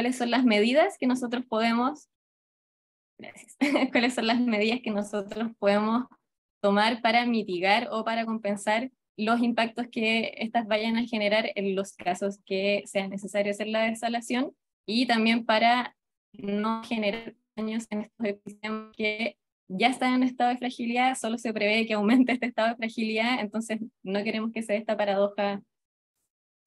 cuáles son las medidas que nosotros podemos, gracias, cuáles son las medidas que nosotros podemos tomar para mitigar o para compensar los impactos que estas vayan a generar en los casos que sea necesario hacer la desalación, y también para no generar daños en estos ecosistemas que ya están en estado de fragilidad. Solo se prevé que aumente este estado de fragilidad, entonces no queremos que se dé esta paradoja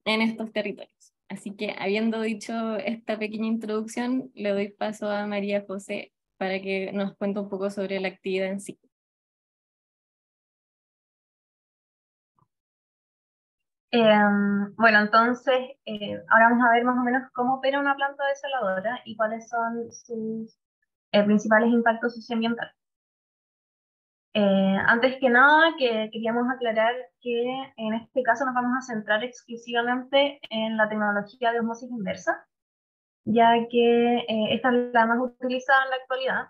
en estos territorios. Así que, habiendo dicho esta pequeña introducción, le doy paso a María José para que nos cuente un poco sobre la actividad en sí. Bueno, entonces, ahora vamos a ver más o menos cómo opera una planta desaladora y cuáles son sus principales impactos socioambientales. Antes que nada, queríamos aclarar que en este caso nos vamos a centrar exclusivamente en la tecnología de osmosis inversa, ya que esta es la más utilizada en la actualidad,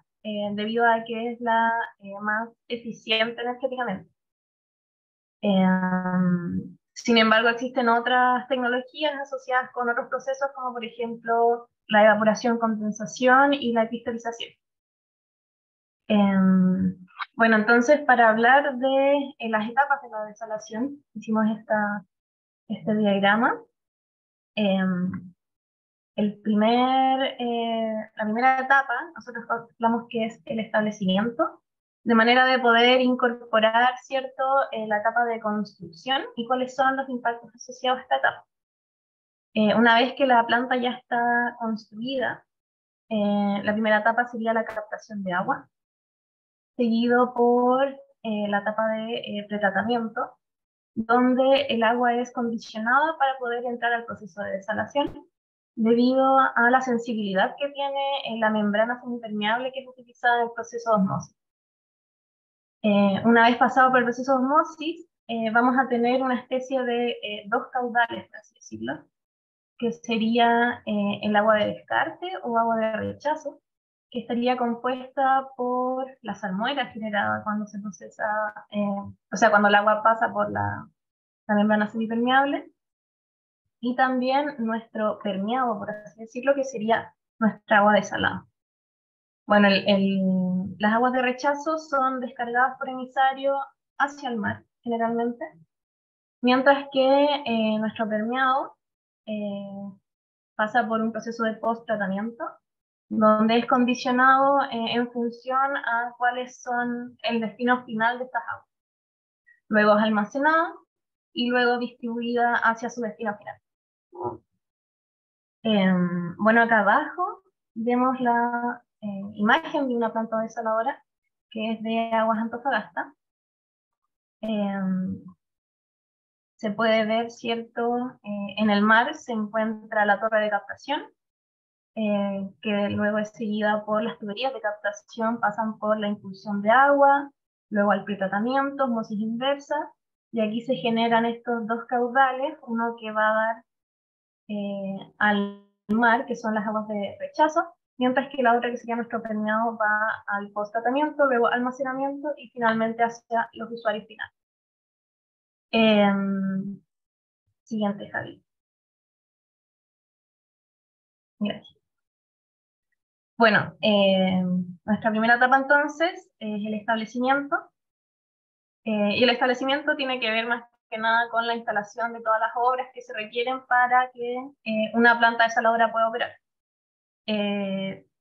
debido a que es la más eficiente energéticamente. Sin embargo, existen otras tecnologías asociadas con otros procesos, como por ejemplo la evaporación, condensación y la cristalización. Bueno, entonces, para hablar de las etapas de la desalación, hicimos este diagrama. La primera etapa, nosotros hablamos que es el establecimiento, de manera de poder incorporar, ¿cierto?, la etapa de construcción y cuáles son los impactos asociados a esta etapa. Una vez que la planta ya está construida, la primera etapa sería la captación de agua, seguido por la etapa de pretratamiento, donde el agua es condicionada para poder entrar al proceso de desalación, debido a la sensibilidad que tiene la membrana semipermeable que es utilizada en el proceso de osmosis. Una vez pasado por el proceso de osmosis, vamos a tener una especie de dos caudales, por así decirlo, que sería el agua de descarte o agua de rechazo, que estaría compuesta por la salmuera generada cuando se procesa, o sea, cuando el agua pasa por la membrana semipermeable, y también nuestro permeado, por así decirlo, que sería nuestra agua desalada. Bueno, las aguas de rechazo son descargadas por emisario hacia el mar, generalmente, mientras que nuestro permeado pasa por un proceso de post-tratamiento, donde es condicionado en función a cuáles son el destino final de estas aguas. Luego es almacenada y luego distribuida hacia su destino final. Bueno, acá abajo vemos la imagen de una planta desaladora que es de Aguas Antofagasta. Se puede ver, ¿cierto? En el mar se encuentra la torre de captación, que luego es seguida por las tuberías de captación, pasan por la impulsión de agua, luego al pretratamiento, osmosis inversa, y aquí se generan estos dos caudales, uno que va a dar al mar, que son las aguas de rechazo, mientras que la otra, que sería nuestro permeado, va al post-tratamiento, luego almacenamiento y finalmente hacia los usuarios finales. Siguiente, Javi. Gracias. Bueno, nuestra primera etapa entonces es el establecimiento, y el establecimiento tiene que ver más que nada con la instalación de todas las obras que se requieren para que una planta desaladora pueda operar.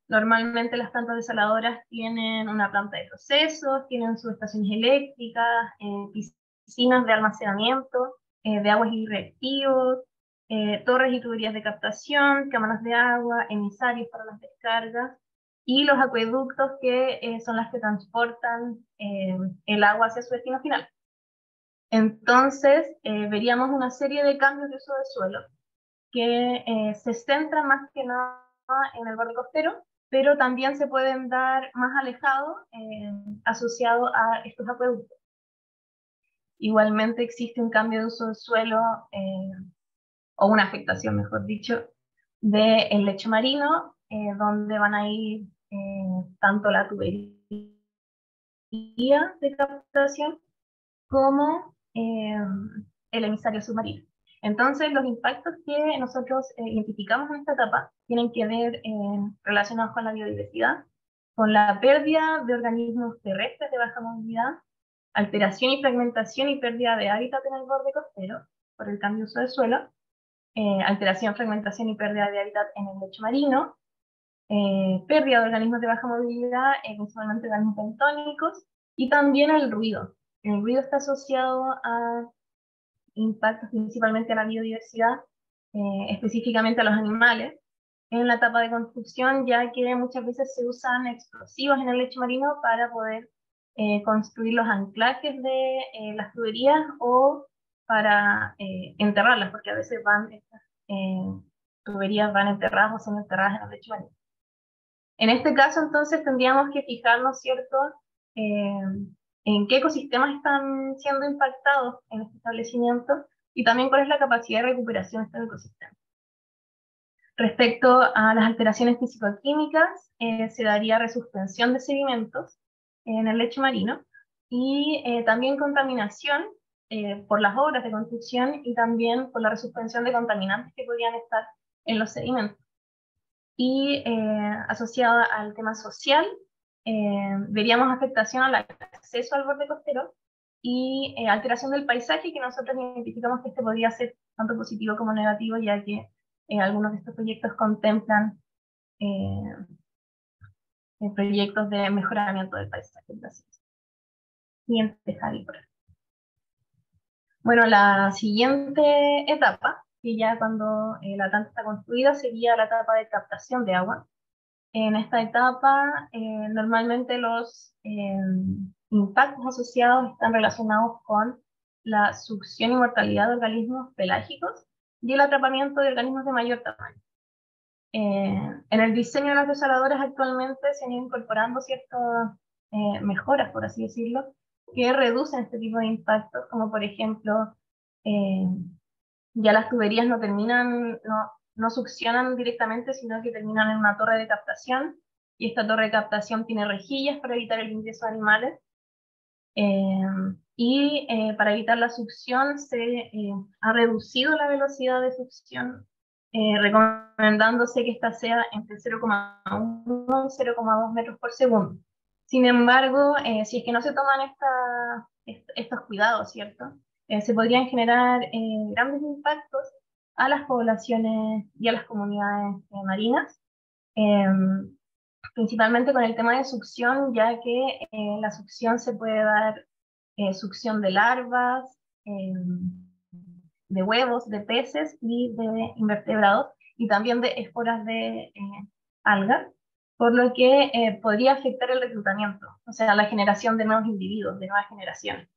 Normalmente las plantas desaladoras tienen una planta de procesos, tienen subestaciones eléctricas, piscinas de almacenamiento de aguas y reactivos, torres y tuberías de captación, cámaras de agua, emisarios para las descargas, y los acueductos que son las que transportan el agua hacia su destino final. Entonces, veríamos una serie de cambios de uso de suelo que se centran más que nada en el borde costero, pero también se pueden dar más alejados, asociados a estos acueductos. Igualmente existe un cambio de uso del suelo, o una afectación, mejor dicho, del lecho marino, donde van a ir tanto la tubería de captación como el emisario submarino. Entonces, los impactos que nosotros identificamos en esta etapa tienen que ver relacionados con la biodiversidad, con la pérdida de organismos terrestres de baja movilidad, alteración y fragmentación y pérdida de hábitat en el borde costero por el cambio de uso del suelo, alteración, fragmentación y pérdida de hábitat en el lecho marino, pérdida de organismos de baja movilidad, principalmente organismos bentónicos, y también el ruido. El ruido está asociado a impactos principalmente a la biodiversidad, específicamente a los animales, en la etapa de construcción, ya que muchas veces se usan explosivos en el lecho marino para poder construir los anclajes de las tuberías o para enterrarlas, porque a veces estas tuberías van enterradas o son enterradas en el lecho marino. En este caso, entonces, tendríamos que fijarnos, ¿cierto?, en qué ecosistemas están siendo impactados en este establecimiento y también cuál es la capacidad de recuperación de estos ecosistemas. Respecto a las alteraciones físico-químicas, se daría resuspensión de sedimentos en el lecho marino y también contaminación por las obras de construcción y también por la resuspensión de contaminantes que podrían estar en los sedimentos. Y asociada al tema social, veríamos afectación al acceso al borde costero y alteración del paisaje, que nosotros identificamos que este podría ser tanto positivo como negativo, ya que algunos de estos proyectos contemplan proyectos de mejoramiento del paisaje. Siguiente, Javi, por favor. Bueno, la siguiente etapa, que ya cuando la planta está construida, sería la etapa de captación de agua. En esta etapa, normalmente los impactos asociados están relacionados con la succión y mortalidad de organismos pelágicos y el atrapamiento de organismos de mayor tamaño. En el diseño de las desaladoras actualmente se han ido incorporando ciertas mejoras, por así decirlo, que reducen este tipo de impactos, como por ejemplo, ya las tuberías no succionan directamente, sino que terminan en una torre de captación, y esta torre de captación tiene rejillas para evitar el ingreso de animales, para evitar la succión se ha reducido la velocidad de succión, recomendándose que esta sea entre 0,1 y 0,2 metros por segundo. Sin embargo, si es que no se toman estos cuidados, ¿cierto?, se podrían generar grandes impactos a las poblaciones y a las comunidades marinas, principalmente con el tema de succión, ya que la succión se puede dar succión de larvas, de huevos, de peces y de invertebrados, y también de esporas de algas, por lo que podría afectar el reclutamiento, o sea, la generación de nuevos individuos, de nuevas generaciones.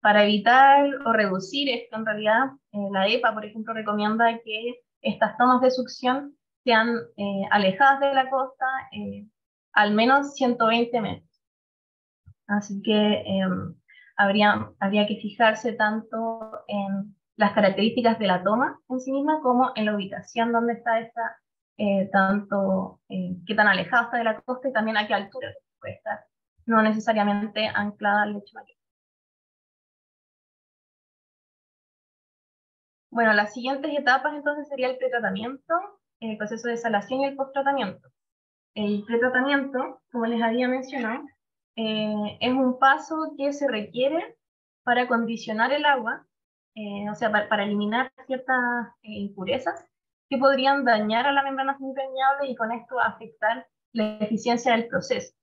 Para evitar o reducir esto, en realidad, la EPA, por ejemplo, recomienda que estas tomas de succión sean alejadas de la costa al menos 120 metros. Así que habría que fijarse tanto en las características de la toma en sí misma como en la ubicación donde está esta, tanto qué tan alejado está de la costa y también a qué altura puede estar, no necesariamente anclada al lecho marino. Bueno, las siguientes etapas entonces sería el pretratamiento, el proceso de desalación y el posttratamiento. El pretratamiento, como les había mencionado, es un paso que se requiere para condicionar el agua, o sea, para eliminar ciertas impurezas que podrían dañar a la membrana semipermeable y con esto afectar la eficiencia del proceso.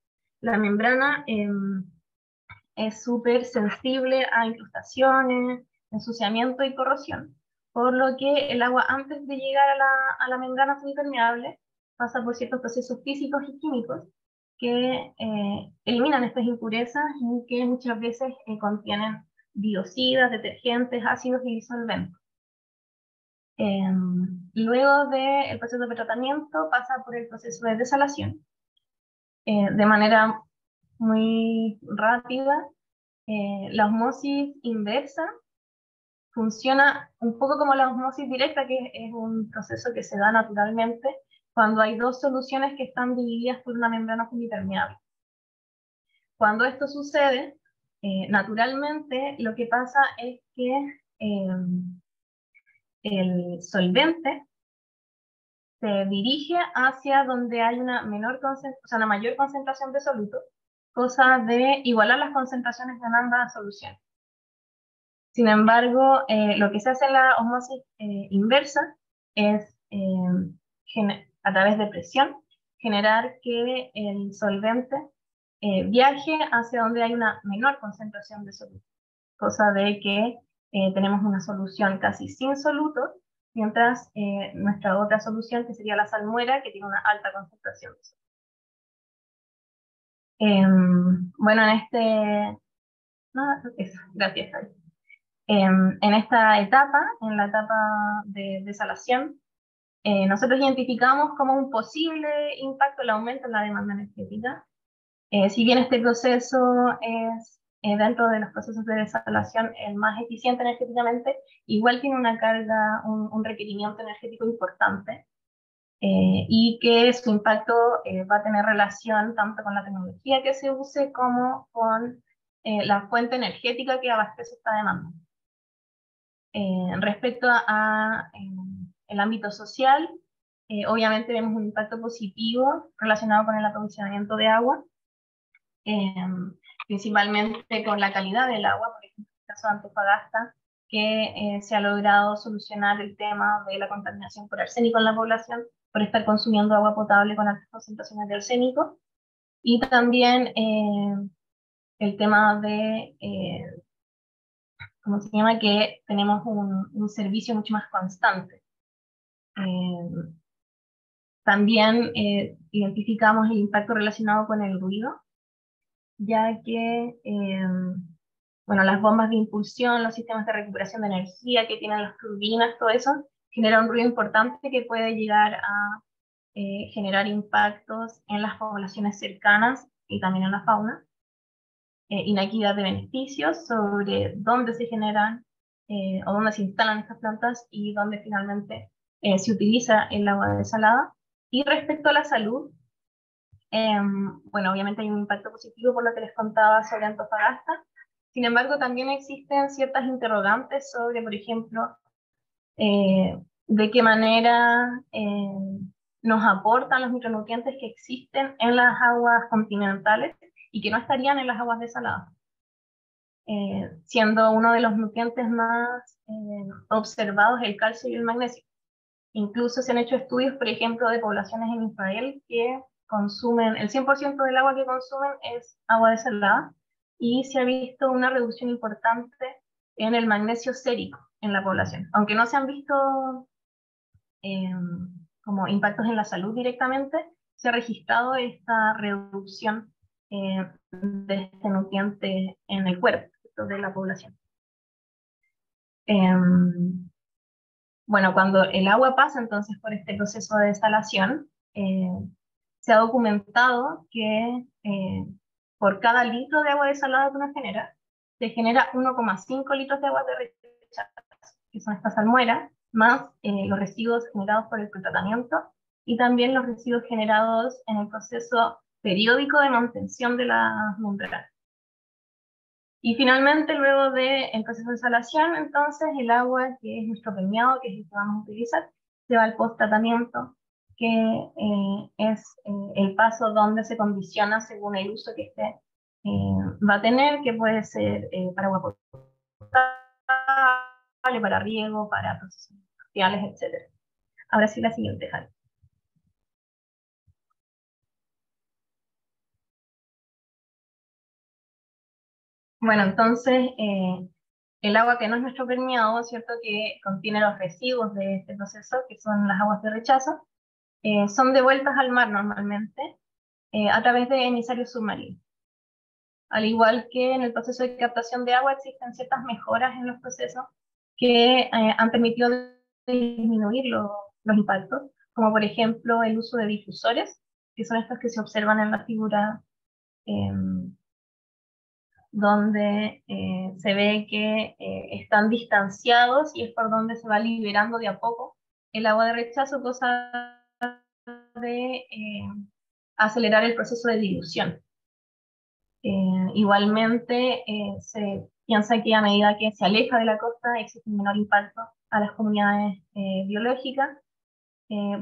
La membrana es súper sensible a incrustaciones, ensuciamiento y corrosión, por lo que el agua, antes de llegar a la membrana semipermeable, pasa por ciertos procesos físicos y químicos que eliminan estas impurezas y que muchas veces contienen biocidas, detergentes, ácidos y disolventes. Luego del proceso de tratamiento pasa por el proceso de desalación. De manera muy rápida, la osmosis inversa funciona un poco como la osmosis directa, que es un proceso que se da naturalmente cuando hay dos soluciones que están divididas por una membrana semipermeable. Cuando esto sucede, naturalmente lo que pasa es que el solvente se dirige hacia donde hay una mayor concentración de soluto, cosa de igualar las concentraciones de ambas soluciones. Sin embargo, lo que se hace en la osmosis inversa es, a través de presión, generar que el solvente viaje hacia donde hay una menor concentración de soluto, cosa de que tenemos una solución casi sin solutos, mientras nuestra otra solución, que sería la salmuera, que tiene una alta concentración de solutos. Bueno, gracias, Javi. En esta etapa, en la etapa de desalación, nosotros identificamos como un posible impacto el aumento en la demanda energética. Si bien este proceso es, dentro de los procesos de desalación, el más eficiente energéticamente, igual tiene una carga, un requerimiento energético importante, y que su impacto va a tener relación tanto con la tecnología que se use como con la fuente energética que abastece esta demanda. Respecto a el ámbito social, obviamente vemos un impacto positivo relacionado con el aprovisionamiento de agua, principalmente con la calidad del agua, por ejemplo, en el caso de Antofagasta, que se ha logrado solucionar el tema de la contaminación por arsénico en la población, por estar consumiendo agua potable con altas concentraciones de arsénico, y también el tema de ¿cómo se llama? Que tenemos un servicio mucho más constante. También identificamos el impacto relacionado con el ruido, ya que bueno, las bombas de impulsión, los sistemas de recuperación de energía que tienen las turbinas, todo eso, genera un ruido importante que puede llegar a generar impactos en las poblaciones cercanas y también en la fauna. Inequidad de beneficios sobre dónde se generan o dónde se instalan estas plantas y dónde finalmente se utiliza el agua desalada. Y respecto a la salud, bueno, obviamente hay un impacto positivo por lo que les contaba sobre Antofagasta. Sin embargo, también existen ciertas interrogantes sobre, por ejemplo, de qué manera nos aportan los micronutrientes que existen en las aguas continentales y que no estarían en las aguas desaladas. Siendo uno de los nutrientes más observados el calcio y el magnesio. Incluso se han hecho estudios, por ejemplo, de poblaciones en Israel que consumen, el 100% del agua que consumen es agua desalada, y se ha visto una reducción importante en el magnesio sérico en la población. Aunque no se han visto como impactos en la salud directamente, se ha registrado esta reducción de este nutriente en el cuerpo de la población. Bueno, cuando el agua pasa entonces por este proceso de desalación, se ha documentado que por cada litro de agua desalada que uno genera, se genera 1,5 litros de agua de rechazo, que son estas salmueras, más los residuos generados por el pretratamiento y también los residuos generados en el proceso periódico de mantención de las membranas. Y finalmente, luego del proceso de desalación, entonces el agua, que es nuestro permeado, que es el que vamos a utilizar, se va al post-tratamiento, que es el paso donde se condiciona según el uso que este va a tener, que puede ser para agua potable, para riego, para procesos industriales, etc. Ahora sí, la siguiente, Javi. Bueno, entonces, el agua que no es nuestro permeado, ¿cierto? Que contiene los residuos de este proceso, que son las aguas de rechazo, son devueltas al mar normalmente a través de emisarios submarinos. Al igual que en el proceso de captación de agua, existen ciertas mejoras en los procesos que han permitido disminuir los impactos, como por ejemplo el uso de difusores, que son estos que se observan en la figura, donde se ve que están distanciados y es por donde se va liberando de a poco el agua de rechazo, cosa de acelerar el proceso de dilución. Igualmente se piensa que a medida que se aleja de la costa existe un menor impacto a las comunidades biológicas,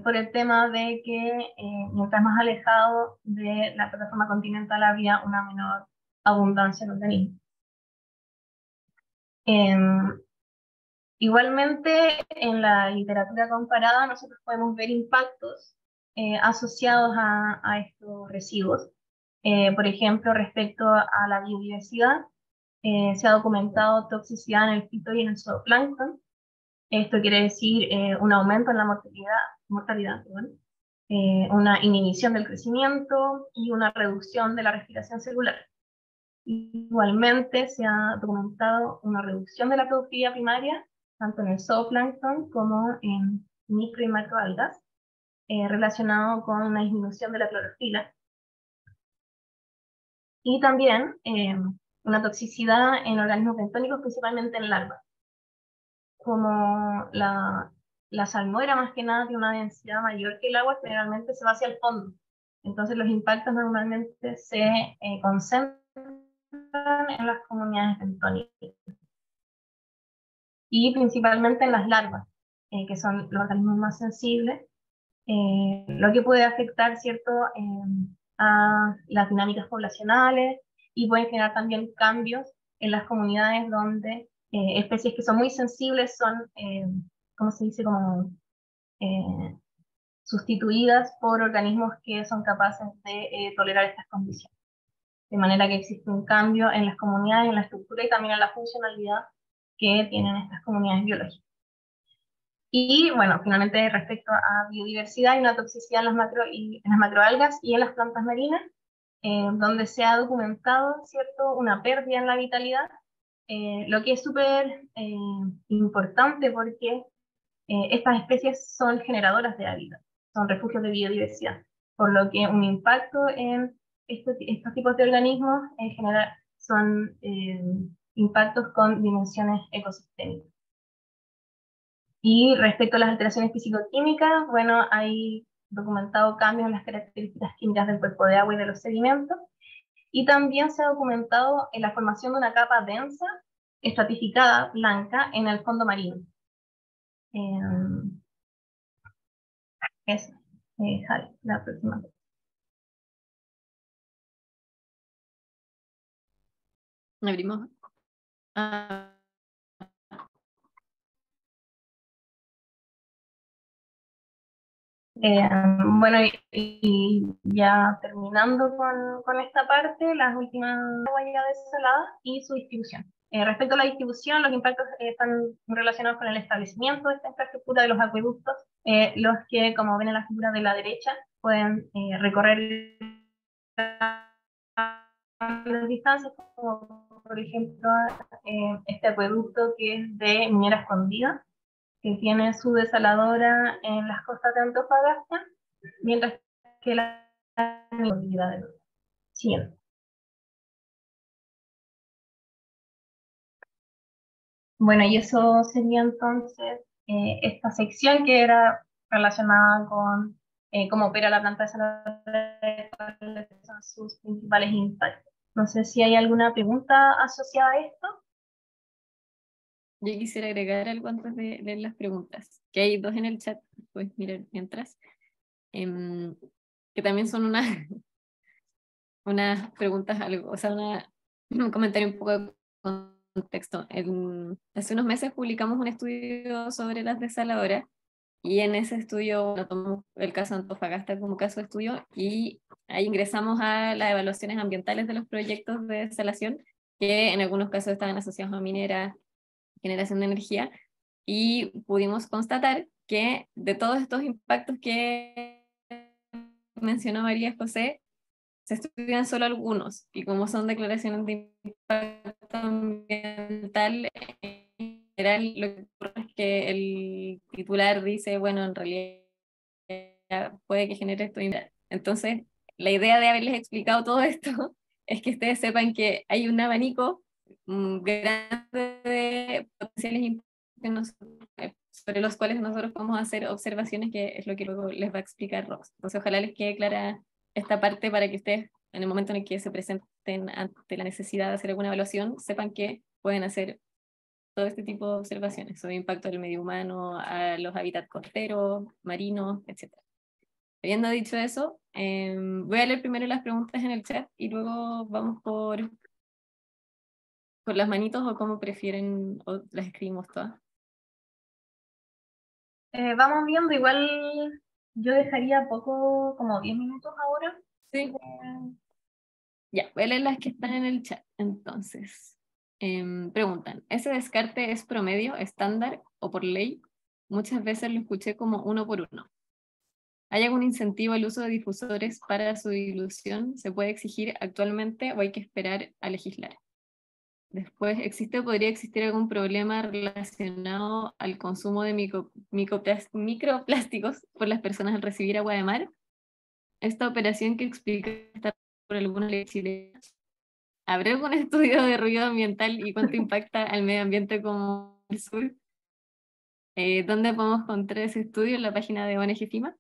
por el tema de que mientras más alejado de la plataforma continental había una menor abundancia de organismos. Igualmente, en la literatura comparada nosotros podemos ver impactos asociados a estos residuos. Por ejemplo, respecto a la biodiversidad, se ha documentado toxicidad en el fito y en el zooplancton. Esto quiere decir un aumento en la mortalidad, perdón, una inhibición del crecimiento y una reducción de la respiración celular. Igualmente se ha documentado una reducción de la productividad primaria, tanto en el zooplancton como en micro y macroalgas, relacionado con una disminución de la clorofila. Y también una toxicidad en organismos bentónicos, principalmente en larvas. Como la salmuera más que nada tiene una densidad mayor que el agua, generalmente se va hacia el fondo. Entonces los impactos normalmente se concentran en las comunidades bentónicas. Y principalmente en las larvas, que son los organismos más sensibles, lo que puede afectar, ¿cierto?, a las dinámicas poblacionales y puede generar también cambios en las comunidades donde especies que son muy sensibles son, ¿cómo se dice?, como sustituidas por organismos que son capaces de tolerar estas condiciones. De manera que existe un cambio en las comunidades, en la estructura y también en la funcionalidad que tienen estas comunidades biológicas. Y bueno, finalmente respecto a biodiversidad, hay una toxicidad en las macroalgas y en las plantas marinas, donde se ha documentado, ¿cierto?, una pérdida en la vitalidad, lo que es súper importante porque estas especies son generadoras de hábitat, son refugios de biodiversidad, por lo que un impacto en estos tipos de organismos en general son impactos con dimensiones ecosistémicas. Y respecto a las alteraciones físico-químicas, bueno, hay documentado cambios en las características químicas del cuerpo de agua y de los sedimentos, y también se ha documentado en la formación de una capa densa, estratificada, blanca, en el fondo marino. Eso, Javi, la próxima. Abrimos. Bueno, y ya terminando con esta parte, las últimas huellas desaladas y su distribución. Respecto a la distribución, los impactos están relacionados con el establecimiento de esta infraestructura de los acueductos, los que, como ven en la figura de la derecha, pueden recorrer las distancias, como por ejemplo este acueducto que es de Minera Escondida, que tiene su desaladora en las costas de Antofagasta, mientras que la Cordillera del Norte. Siguiente. Bueno, y eso sería entonces esta sección que era relacionada con cómo opera la planta desaladora, cuáles son sus principales impactos. No sé si hay alguna pregunta asociada a esto. Yo quisiera agregar algo antes de leer las preguntas, que hay dos en el chat, pues miren mientras, que también son unas preguntas, algo, o sea, un comentario un poco de contexto. Hace unos meses publicamos un estudio sobre las desaladoras y en ese estudio tomamos el caso de Antofagasta como caso de estudio y ahí ingresamos a las evaluaciones ambientales de los proyectos de desalación que en algunos casos estaban asociados a mineras, generación de energía, y pudimos constatar que de todos estos impactos que mencionó María José, se estudian solo algunos, y como son declaraciones de impacto ambiental, en general lo que ocurre es que el titular dice, bueno, en realidad puede que genere esto. Entonces, la idea de haberles explicado todo esto es que ustedes sepan que hay un abanico grande de potenciales impactos sobre los cuales nosotros podemos hacer observaciones, que es lo que luego les va a explicar Rox. Entonces, ojalá les quede clara esta parte para que ustedes, en el momento en el que se presenten ante la necesidad de hacer alguna evaluación, sepan que pueden hacer todo este tipo de observaciones sobre impacto del medio humano, a los hábitats costeros, marinos, etc. Habiendo dicho eso, voy a leer primero las preguntas en el chat y luego vamos por las manitos o como prefieren, o las escribimos todas. Vamos viendo, igual yo dejaría poco, como 10 minutos ahora. Sí. Ya, voy a leer las que están en el chat. Entonces, preguntan, ¿ese descarte es promedio, estándar o por ley? Muchas veces lo escuché como 1 por 1. ¿Hay algún incentivo al uso de difusores para su dilución? ¿Se puede exigir actualmente o hay que esperar a legislar? Después, ¿existe o podría existir algún problema relacionado al consumo de microplásticos por las personas al recibir agua de mar? Esta operación que explica está por alguna ley chilena. ¿Habrá algún estudio de ruido ambiental y cuánto impacta al medio ambiente como el sur? ¿Dónde podemos encontrar ese estudio? En la página de ONG FIMA.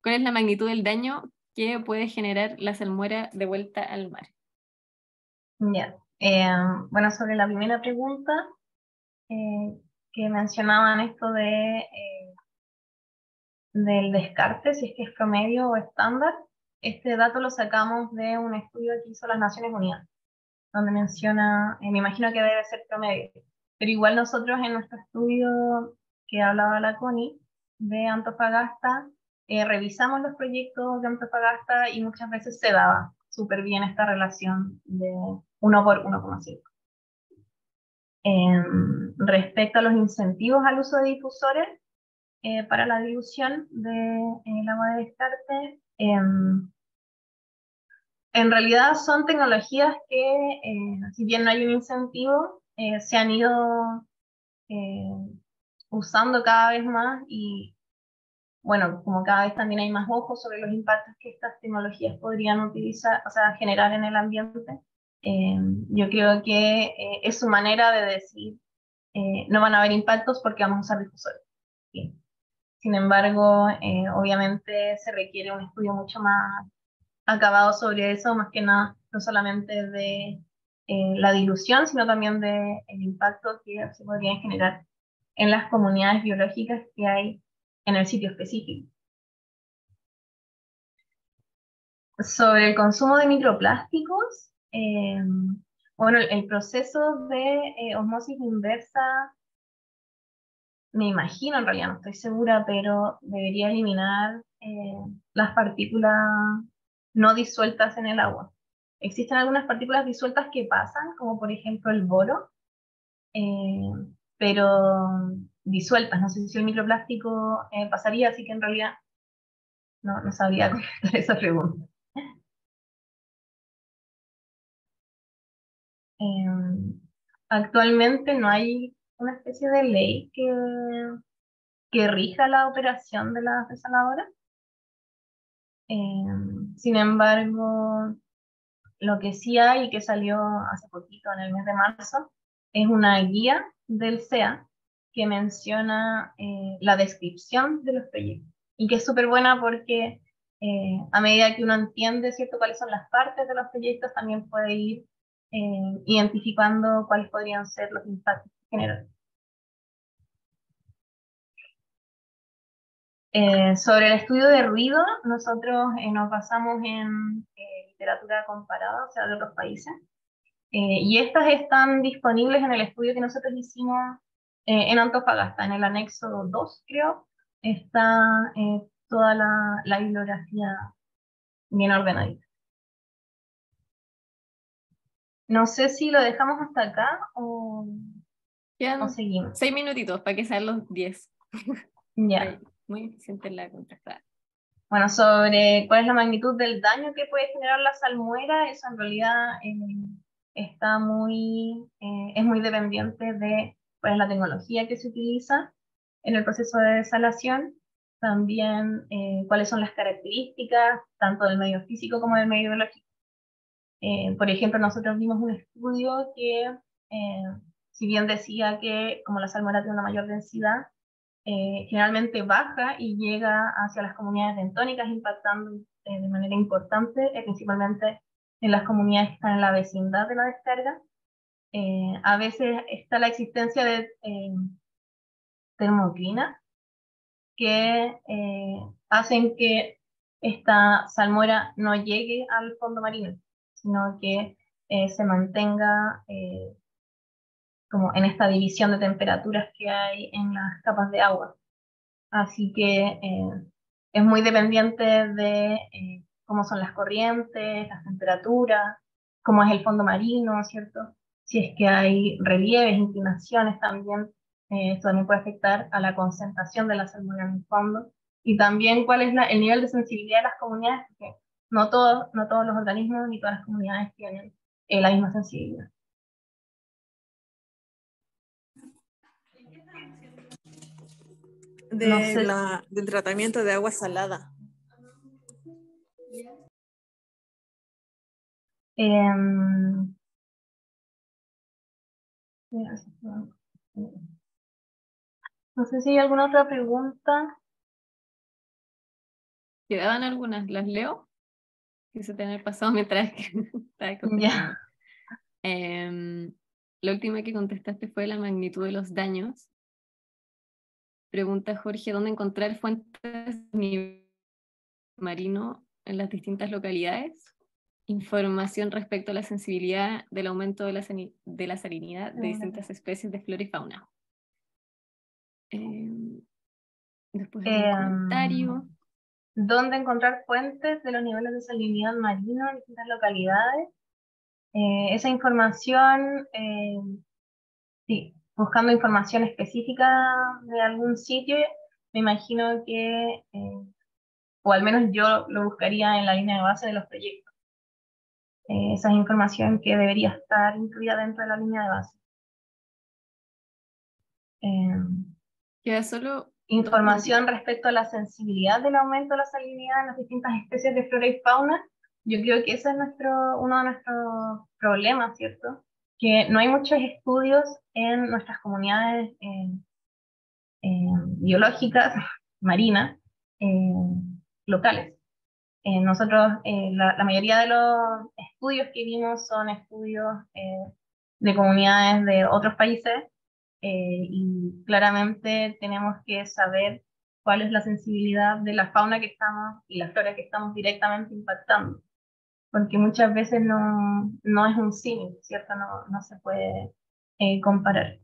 ¿Cuál es la magnitud del daño que puede generar la salmuera de vuelta al mar? Ya. Bueno, sobre la primera pregunta, que mencionaban esto del descarte, si es que es promedio o estándar, este dato lo sacamos de un estudio que hizo las Naciones Unidas, donde menciona, me imagino que debe ser promedio, pero igual nosotros en nuestro estudio que hablaba la Connie de Antofagasta, revisamos los proyectos de Antofagasta y muchas veces se daba súper bien esta relación de 1 por 1,5. Respecto a los incentivos al uso de difusores para la dilución del agua de descarte, en realidad son tecnologías que, si bien no hay un incentivo, se han ido eh, usando cada vez más y, bueno, como cada vez también hay más ojos sobre los impactos que estas tecnologías podrían utilizar, o sea, generar en el ambiente, yo creo que es su manera de decir, no van a haber impactos porque vamos a usar difusores. ¿Sí? Sin embargo, obviamente se requiere un estudio mucho más acabado sobre eso, más que nada, no solamente de la dilución, sino también del impacto que se podría generar en las comunidades biológicas que hay en el sitio específico. Sobre el consumo de microplásticos, bueno, el proceso de osmosis inversa, me imagino, en realidad no estoy segura, pero debería eliminar las partículas no disueltas en el agua. Existen algunas partículas disueltas que pasan, como por ejemplo el boro, eh, pero disueltas. No sé si el microplástico pasaría, así que en realidad no sabría contestar esa pregunta. Actualmente no hay una especie de ley que rija la operación de las desaladoras. Sin embargo, lo que sí hay y que salió hace poquito, en el mes de marzo, es una guía del CEA que menciona la descripción de los proyectos y que es súper buena porque a medida que uno entiende, ¿cierto?, cuáles son las partes de los proyectos, también puede ir identificando cuáles podrían ser los impactos generales. Sobre el estudio de ruido, nosotros nos basamos en literatura comparada, o sea, de otros países, y estas están disponibles en el estudio que nosotros hicimos en Antofagasta, en el anexo 2, creo, está toda la bibliografía bien ordenadita. No sé si lo dejamos hasta acá o seguimos. 6 minutitos para que sean los 10. Ya. Muy eficiente la contestada. Bueno, sobre cuál es la magnitud del daño que puede generar la salmuera, eso en realidad está es muy dependiente de cuál es la tecnología que se utiliza en el proceso de desalación, también cuáles son las características tanto del medio físico como del medio biológico. Por ejemplo, nosotros vimos un estudio que, si bien decía que como la salmuera tiene una mayor densidad, generalmente baja y llega hacia las comunidades bentónicas, impactando de manera importante, principalmente en las comunidades que están en la vecindad de la descarga. A veces está la existencia de termoclinas que hacen que esta salmuera no llegue al fondo marino, sino que se mantenga como en esta división de temperaturas que hay en las capas de agua. Así que es muy dependiente de cómo son las corrientes, las temperaturas, cómo es el fondo marino, ¿cierto? Si es que hay relieves, inclinaciones también, esto también puede afectar a la concentración de la salmuera en el fondo. Y también cuál es el nivel de sensibilidad de las comunidades, porque no todos los organismos ni todas las comunidades tienen la misma sensibilidad. No sé. Del tratamiento de agua salada. No sé si hay alguna otra pregunta. Quedaban algunas, ¿las leo? Quise tener pasado mientras que estaba contestando. Ya. La última que contestaste fue la magnitud de los daños. Pregunta Jorge, ¿dónde encontrar fuentes de nivel marino en las distintas localidades? Información respecto a la sensibilidad del aumento de la salinidad de distintas especies de flora y fauna. Después un comentario. ¿Dónde encontrar fuentes de los niveles de salinidad marino en distintas localidades? Esa información, sí, buscando información específica de algún sitio, me imagino que, o al menos yo lo buscaría en la línea de base de los proyectos. Esa es información que debería estar incluida dentro de la línea de base. Queda solo Información respecto a la sensibilidad del aumento de la salinidad en las distintas especies de flora y fauna. Yo creo que ese es uno de nuestros problemas, ¿cierto? Que no hay muchos estudios en nuestras comunidades biológicas, marinas, locales. Nosotros, la mayoría de los estudios que vimos son estudios de comunidades de otros países, y claramente tenemos que saber cuál es la sensibilidad de la fauna que estamos y la flora que estamos directamente impactando, porque muchas veces no es un símil, ¿cierto? No se puede comparar.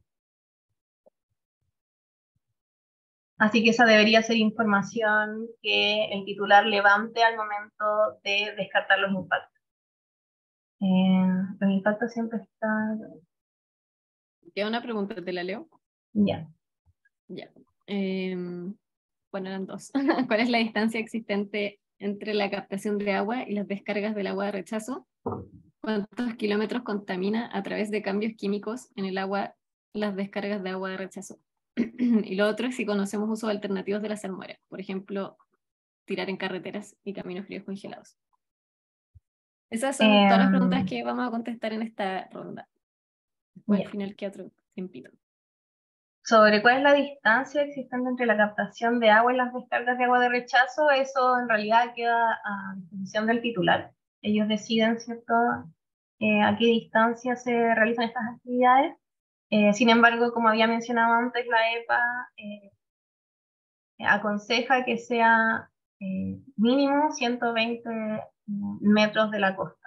Así que esa debería ser información que el titular levante al momento de descartar los impactos. Los impactos siempre están... Queda una pregunta, ¿te la leo? Ya. Ya. Bueno, eran dos. ¿Cuál es la distancia existente entre la captación de agua y las descargas del agua de rechazo? ¿Cuántos kilómetros contamina a través de cambios químicos en el agua las descargas de agua de rechazo? Y lo otro es si conocemos usos alternativos de la salmuera, por ejemplo, tirar en carreteras y caminos fríos congelados. Esas son todas las preguntas que vamos a contestar en esta ronda. Después al final queda otro tiempito. Sobre cuál es la distancia existente entre la captación de agua y las descargas de agua de rechazo, eso en realidad queda a disposición del titular. Ellos deciden, ¿cierto?, a qué distancia se realizan estas actividades. Sin embargo, como había mencionado antes, la EPA aconseja que sea mínimo 120 metros de la costa.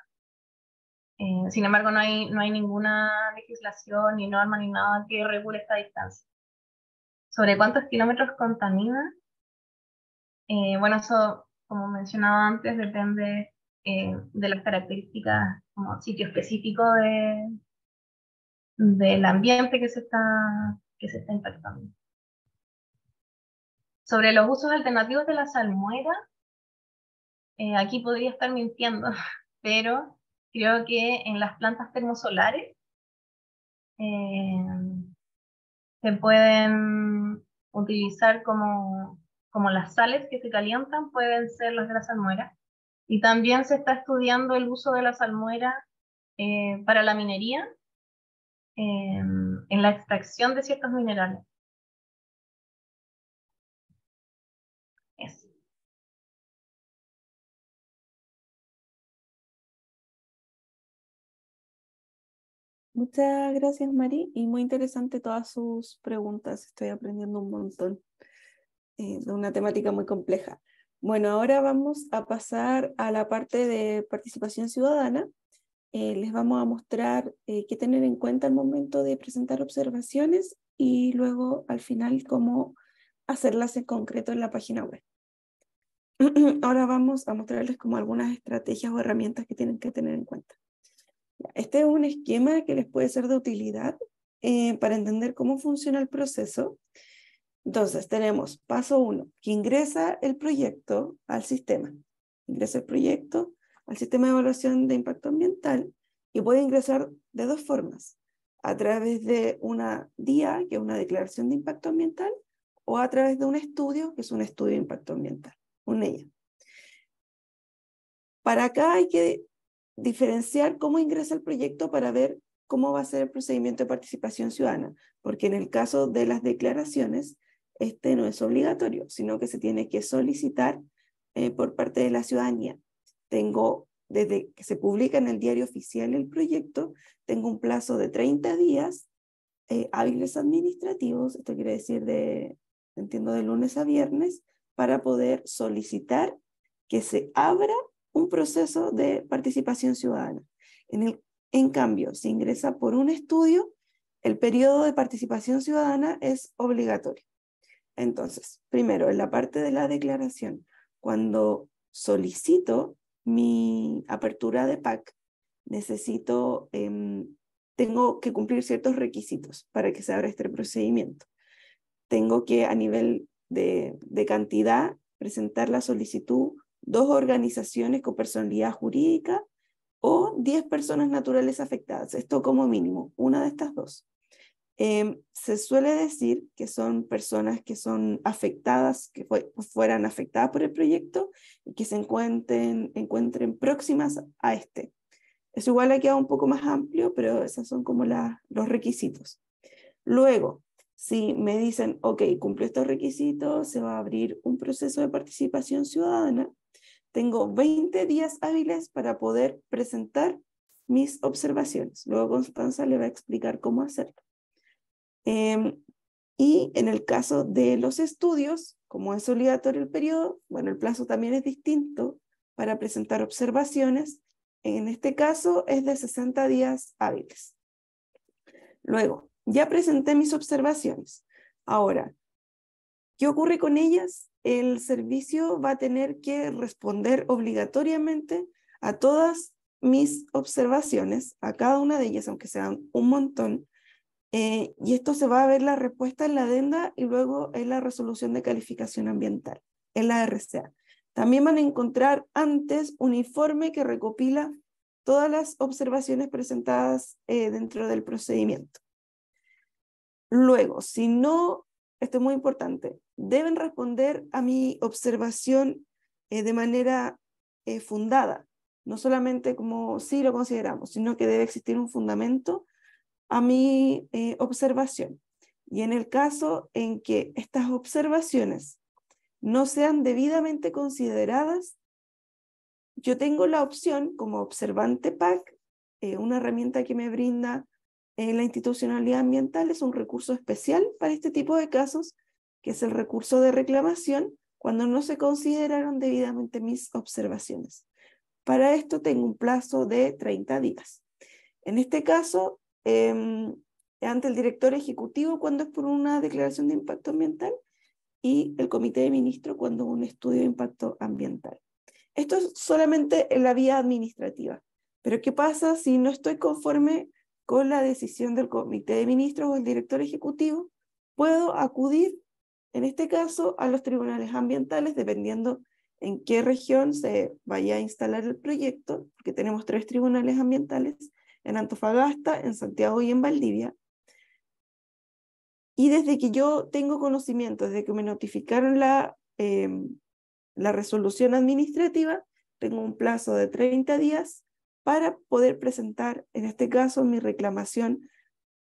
Sin embargo, no hay ninguna legislación, ni norma, ni nada que regule esta distancia. ¿Sobre cuántos kilómetros contamina? Bueno, eso, como mencionaba antes, depende de las características como sitio específico del ambiente que se está impactando. Sobre los usos alternativos de la salmuera, aquí podría estar mintiendo, pero creo que en las plantas termosolares se pueden utilizar como las sales que se calientan, pueden ser las de la salmuera. Y también se está estudiando el uso de la salmuera para la minería, en la extracción de ciertos minerales. Eso. Muchas gracias, Mari, y muy interesante todas sus preguntas. Estoy aprendiendo un montón de una temática muy compleja. Bueno, ahora vamos a pasar a la parte de participación ciudadana. Les vamos a mostrar qué tener en cuenta al momento de presentar observaciones y luego al final cómo hacerlas en concreto en la página web. Ahora vamos a mostrarles como algunas estrategias o herramientas que tienen que tener en cuenta. Este es un esquema que les puede ser de utilidad para entender cómo funciona el proceso. Entonces tenemos paso 1, que ingresa el proyecto al sistema. Ingresa el proyecto al sistema de evaluación de impacto ambiental y puede ingresar de dos formas. A través de una DIA, que es una declaración de impacto ambiental, o a través de un estudio, que es un estudio de impacto ambiental, un EIA. Para acá hay que diferenciar cómo ingresa el proyecto para ver cómo va a ser el procedimiento de participación ciudadana, porque en el caso de las declaraciones, este no es obligatorio, sino que se tiene que solicitar por parte de la ciudadanía. Desde que se publica en el diario oficial el proyecto, tengo un plazo de 30 días hábiles administrativos, esto quiere decir entiendo, de lunes a viernes, para poder solicitar que se abra un proceso de participación ciudadana. En cambio, si ingresa por un estudio, el periodo de participación ciudadana es obligatorio. Entonces, primero, en la parte de la declaración, cuando solicito mi apertura de PAC, tengo que cumplir ciertos requisitos para que se abra este procedimiento. Tengo que, a nivel de cantidad, presentar la solicitud 2 organizaciones con personalidad jurídica o 10 personas naturales afectadas. Esto como mínimo, una de estas dos. Se suele decir que son personas que son afectadas, que fueran afectadas por el proyecto y que se encuentren próximas a este. Eso igual ha quedado un poco más amplio, pero esos son como los requisitos. Luego, si me dicen, ok, cumplió estos requisitos, se va a abrir un proceso de participación ciudadana, tengo 20 días hábiles para poder presentar mis observaciones. Luego Constanza le va a explicar cómo hacerlo. Y en el caso de los estudios, como es obligatorio el periodo, bueno, el plazo también es distinto para presentar observaciones. En este caso es de 60 días hábiles. Luego, ya presenté mis observaciones. Ahora, ¿qué ocurre con ellas? El servicio va a tener que responder obligatoriamente a todas mis observaciones, a cada una de ellas, aunque sean un montón, y esto se va a ver la respuesta en la adenda y luego en la resolución de calificación ambiental, en la RCA. También van a encontrar antes un informe que recopila todas las observaciones presentadas dentro del procedimiento. Luego, si no, esto es muy importante, deben responder a mi observación de manera fundada, no solamente como sí lo consideramos, sino que debe existir un fundamento a mi observación. Y en el caso en que estas observaciones no sean debidamente consideradas, yo tengo la opción como observante PAC, una herramienta que me brinda la institucionalidad ambiental, es un recurso especial para este tipo de casos, que es el recurso de reclamación cuando no se consideraron debidamente mis observaciones. Para esto tengo un plazo de 30 días. En este caso, ante el director ejecutivo cuando es por una declaración de impacto ambiental y el comité de ministros cuando es un estudio de impacto ambiental. Esto es solamente en la vía administrativa. Pero ¿qué pasa si no estoy conforme con la decisión del comité de ministros o el director ejecutivo? Puedo acudir, en este caso, a los tribunales ambientales, dependiendo en qué región se vaya a instalar el proyecto, porque tenemos 3 tribunales ambientales, en Antofagasta, en Santiago y en Valdivia. Y desde que yo tengo conocimiento, desde que me notificaron la resolución administrativa, tengo un plazo de 30 días para poder presentar, en este caso, mi reclamación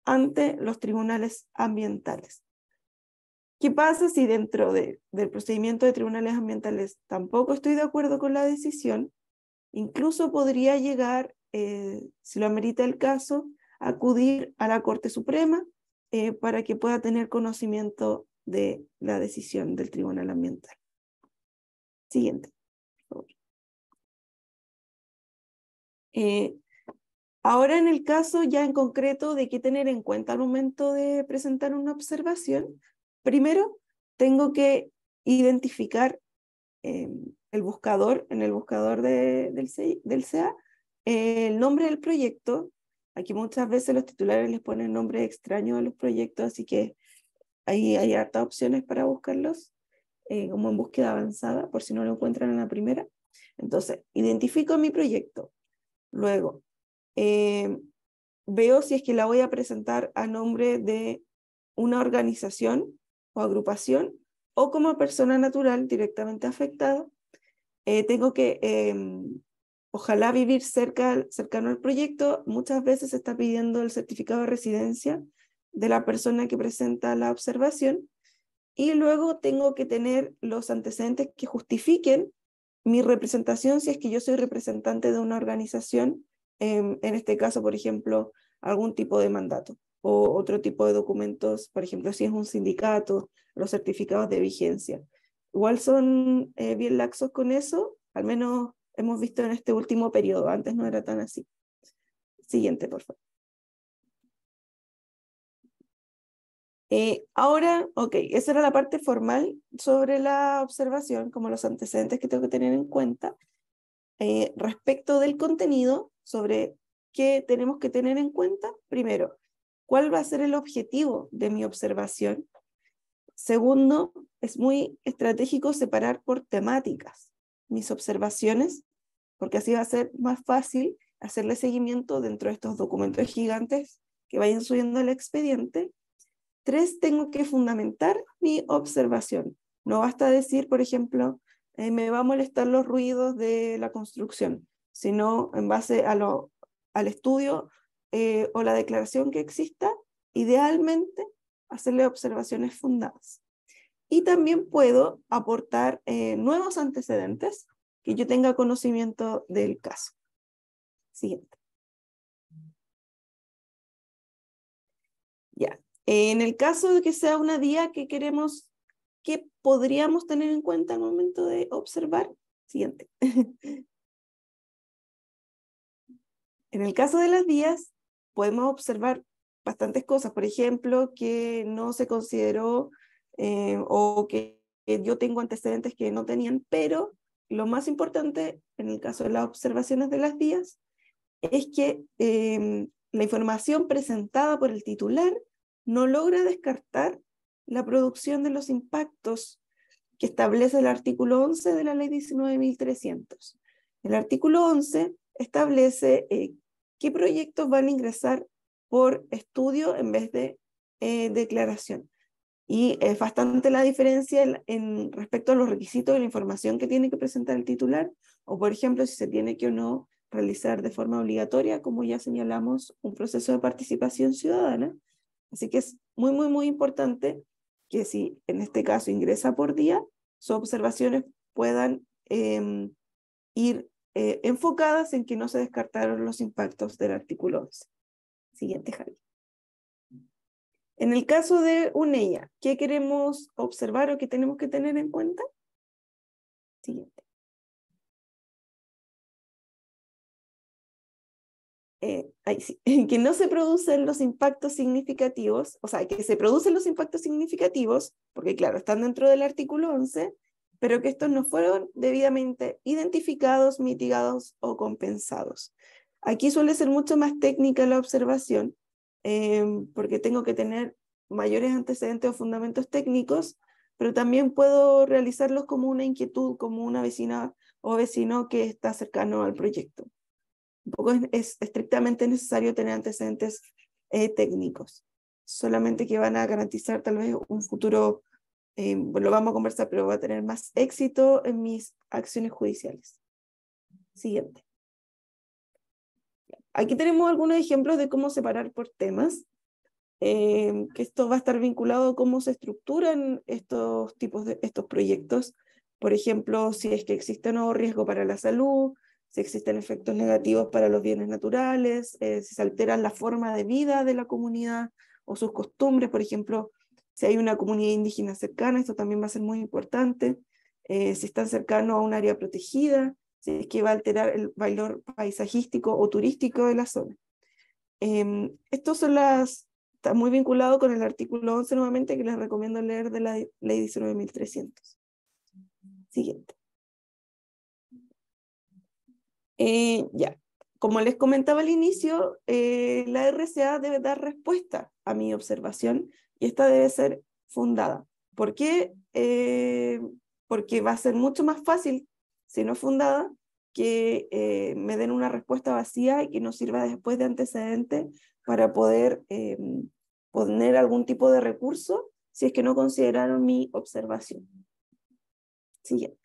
ante los tribunales ambientales. ¿Qué pasa si dentro del procedimiento de tribunales ambientales tampoco estoy de acuerdo con la decisión? Incluso podría llegar, si lo amerita el caso, acudir a la Corte Suprema para que pueda tener conocimiento de la decisión del Tribunal Ambiental. Siguiente, por favor. Ahora en el caso ya en concreto de qué tener en cuenta al momento de presentar una observación, primero tengo que identificar el buscador, en el buscador del CEA, el nombre del proyecto. Aquí muchas veces los titulares les ponen nombres extraños a los proyectos, así que ahí hay hartas opciones para buscarlos, como en búsqueda avanzada, por si no lo encuentran en la primera. Entonces, identifico mi proyecto. Luego, veo si es que la voy a presentar a nombre de una organización o agrupación o como persona natural directamente afectada. Tengo que, ojalá, vivir cercano al proyecto. Muchas veces se está pidiendo el certificado de residencia de la persona que presenta la observación, y luego tengo que tener los antecedentes que justifiquen mi representación si es que yo soy representante de una organización, en este caso, por ejemplo, algún tipo de mandato o otro tipo de documentos, por ejemplo, si es un sindicato, los certificados de vigencia. Igual son bien laxos con eso, al menos hemos visto en este último periodo, antes no era tan así. Siguiente, por favor. Ahora, ok, esa era la parte formal sobre la observación, como los antecedentes que tengo que tener en cuenta. Respecto del contenido, sobre qué tenemos que tener en cuenta, primero, ¿cuál va a ser el objetivo de mi observación? Segundo, es muy estratégico separar por temáticas mis observaciones, porque así va a ser más fácil hacerle seguimiento dentro de estos documentos gigantes que vayan subiendo al expediente. 3, tengo que fundamentar mi observación. No basta decir, por ejemplo, me va a molestar los ruidos de la construcción, sino en base al estudio o la declaración que exista, idealmente hacerle observaciones fundadas. Y también puedo aportar nuevos antecedentes que yo tenga conocimiento del caso. Siguiente. Ya. En el caso de que sea una DIA que queremos, ¿qué podríamos tener en cuenta al momento de observar? Siguiente. En el caso de las DIAs, podemos observar bastantes cosas. Por ejemplo, que no se consideró o que yo tengo antecedentes que no tenían, pero lo más importante en el caso de las observaciones de las DIAs es que la información presentada por el titular no logra descartar la producción de los impactos que establece el artículo 11 de la ley 19.300. El artículo 11 establece qué proyectos van a ingresar por estudio en vez de declaración. Y es bastante la diferencia en respecto a los requisitos de la información que tiene que presentar el titular, o por ejemplo, si se tiene que o no realizar de forma obligatoria, como ya señalamos, un proceso de participación ciudadana. Así que es muy, muy, muy importante que si en este caso ingresa por día, sus observaciones puedan ir enfocadas en que no se descartaron los impactos del artículo 11. Siguiente, Javi. En el caso de UNEA, ¿qué queremos observar o qué tenemos que tener en cuenta? Siguiente. Ahí sí. Que no se producen los impactos significativos, o sea, que se producen los impactos significativos, porque claro, están dentro del artículo 11, pero que estos no fueron debidamente identificados, mitigados o compensados. Aquí suele ser mucho más técnica la observación, porque tengo que tener mayores antecedentes o fundamentos técnicos, pero también puedo realizarlos como una inquietud, como una vecina o vecino que está cercano al proyecto. Tampoco es estrictamente necesario tener antecedentes técnicos, solamente que van a garantizar tal vez un futuro, lo vamos a conversar, pero va a tener más éxito en mis acciones judiciales. Siguiente. Aquí tenemos algunos ejemplos de cómo separar por temas, que esto va a estar vinculado a cómo se estructuran estos proyectos. Por ejemplo, si es que existe un nuevo riesgo para la salud, si existen efectos negativos para los bienes naturales, si se alteran la forma de vida de la comunidad o sus costumbres, por ejemplo, si hay una comunidad indígena cercana, esto también va a ser muy importante, si están cercanos a un área protegida, si es que va a alterar el valor paisajístico o turístico de la zona. Estos son está muy vinculado con el artículo 11 nuevamente, que les recomiendo leer de la ley 19.300. Siguiente. Ya, como les comentaba al inicio, la RCA debe dar respuesta a mi observación y esta debe ser fundada. ¿Por qué? Porque va a ser mucho más fácil, si no fundada, que me den una respuesta vacía y que no sirva después de antecedente para poder poner algún tipo de recurso si es que no consideraron mi observación. Siguiente.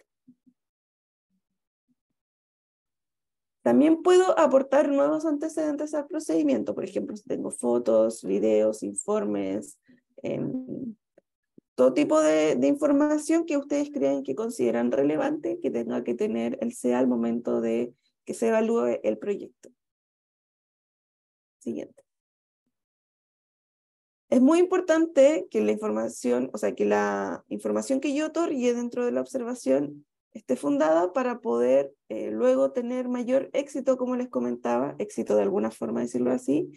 También puedo aportar nuevos antecedentes al procedimiento, por ejemplo, si tengo fotos, videos, informes, todo tipo de información que ustedes creen que consideran relevante que tenga que tener el CEA al momento de que se evalúe el proyecto. Siguiente. Es muy importante que la información, o sea, que la información que yo otorgue dentro de la observación esté fundada para poder luego tener mayor éxito, como les comentaba, éxito de alguna forma decirlo así,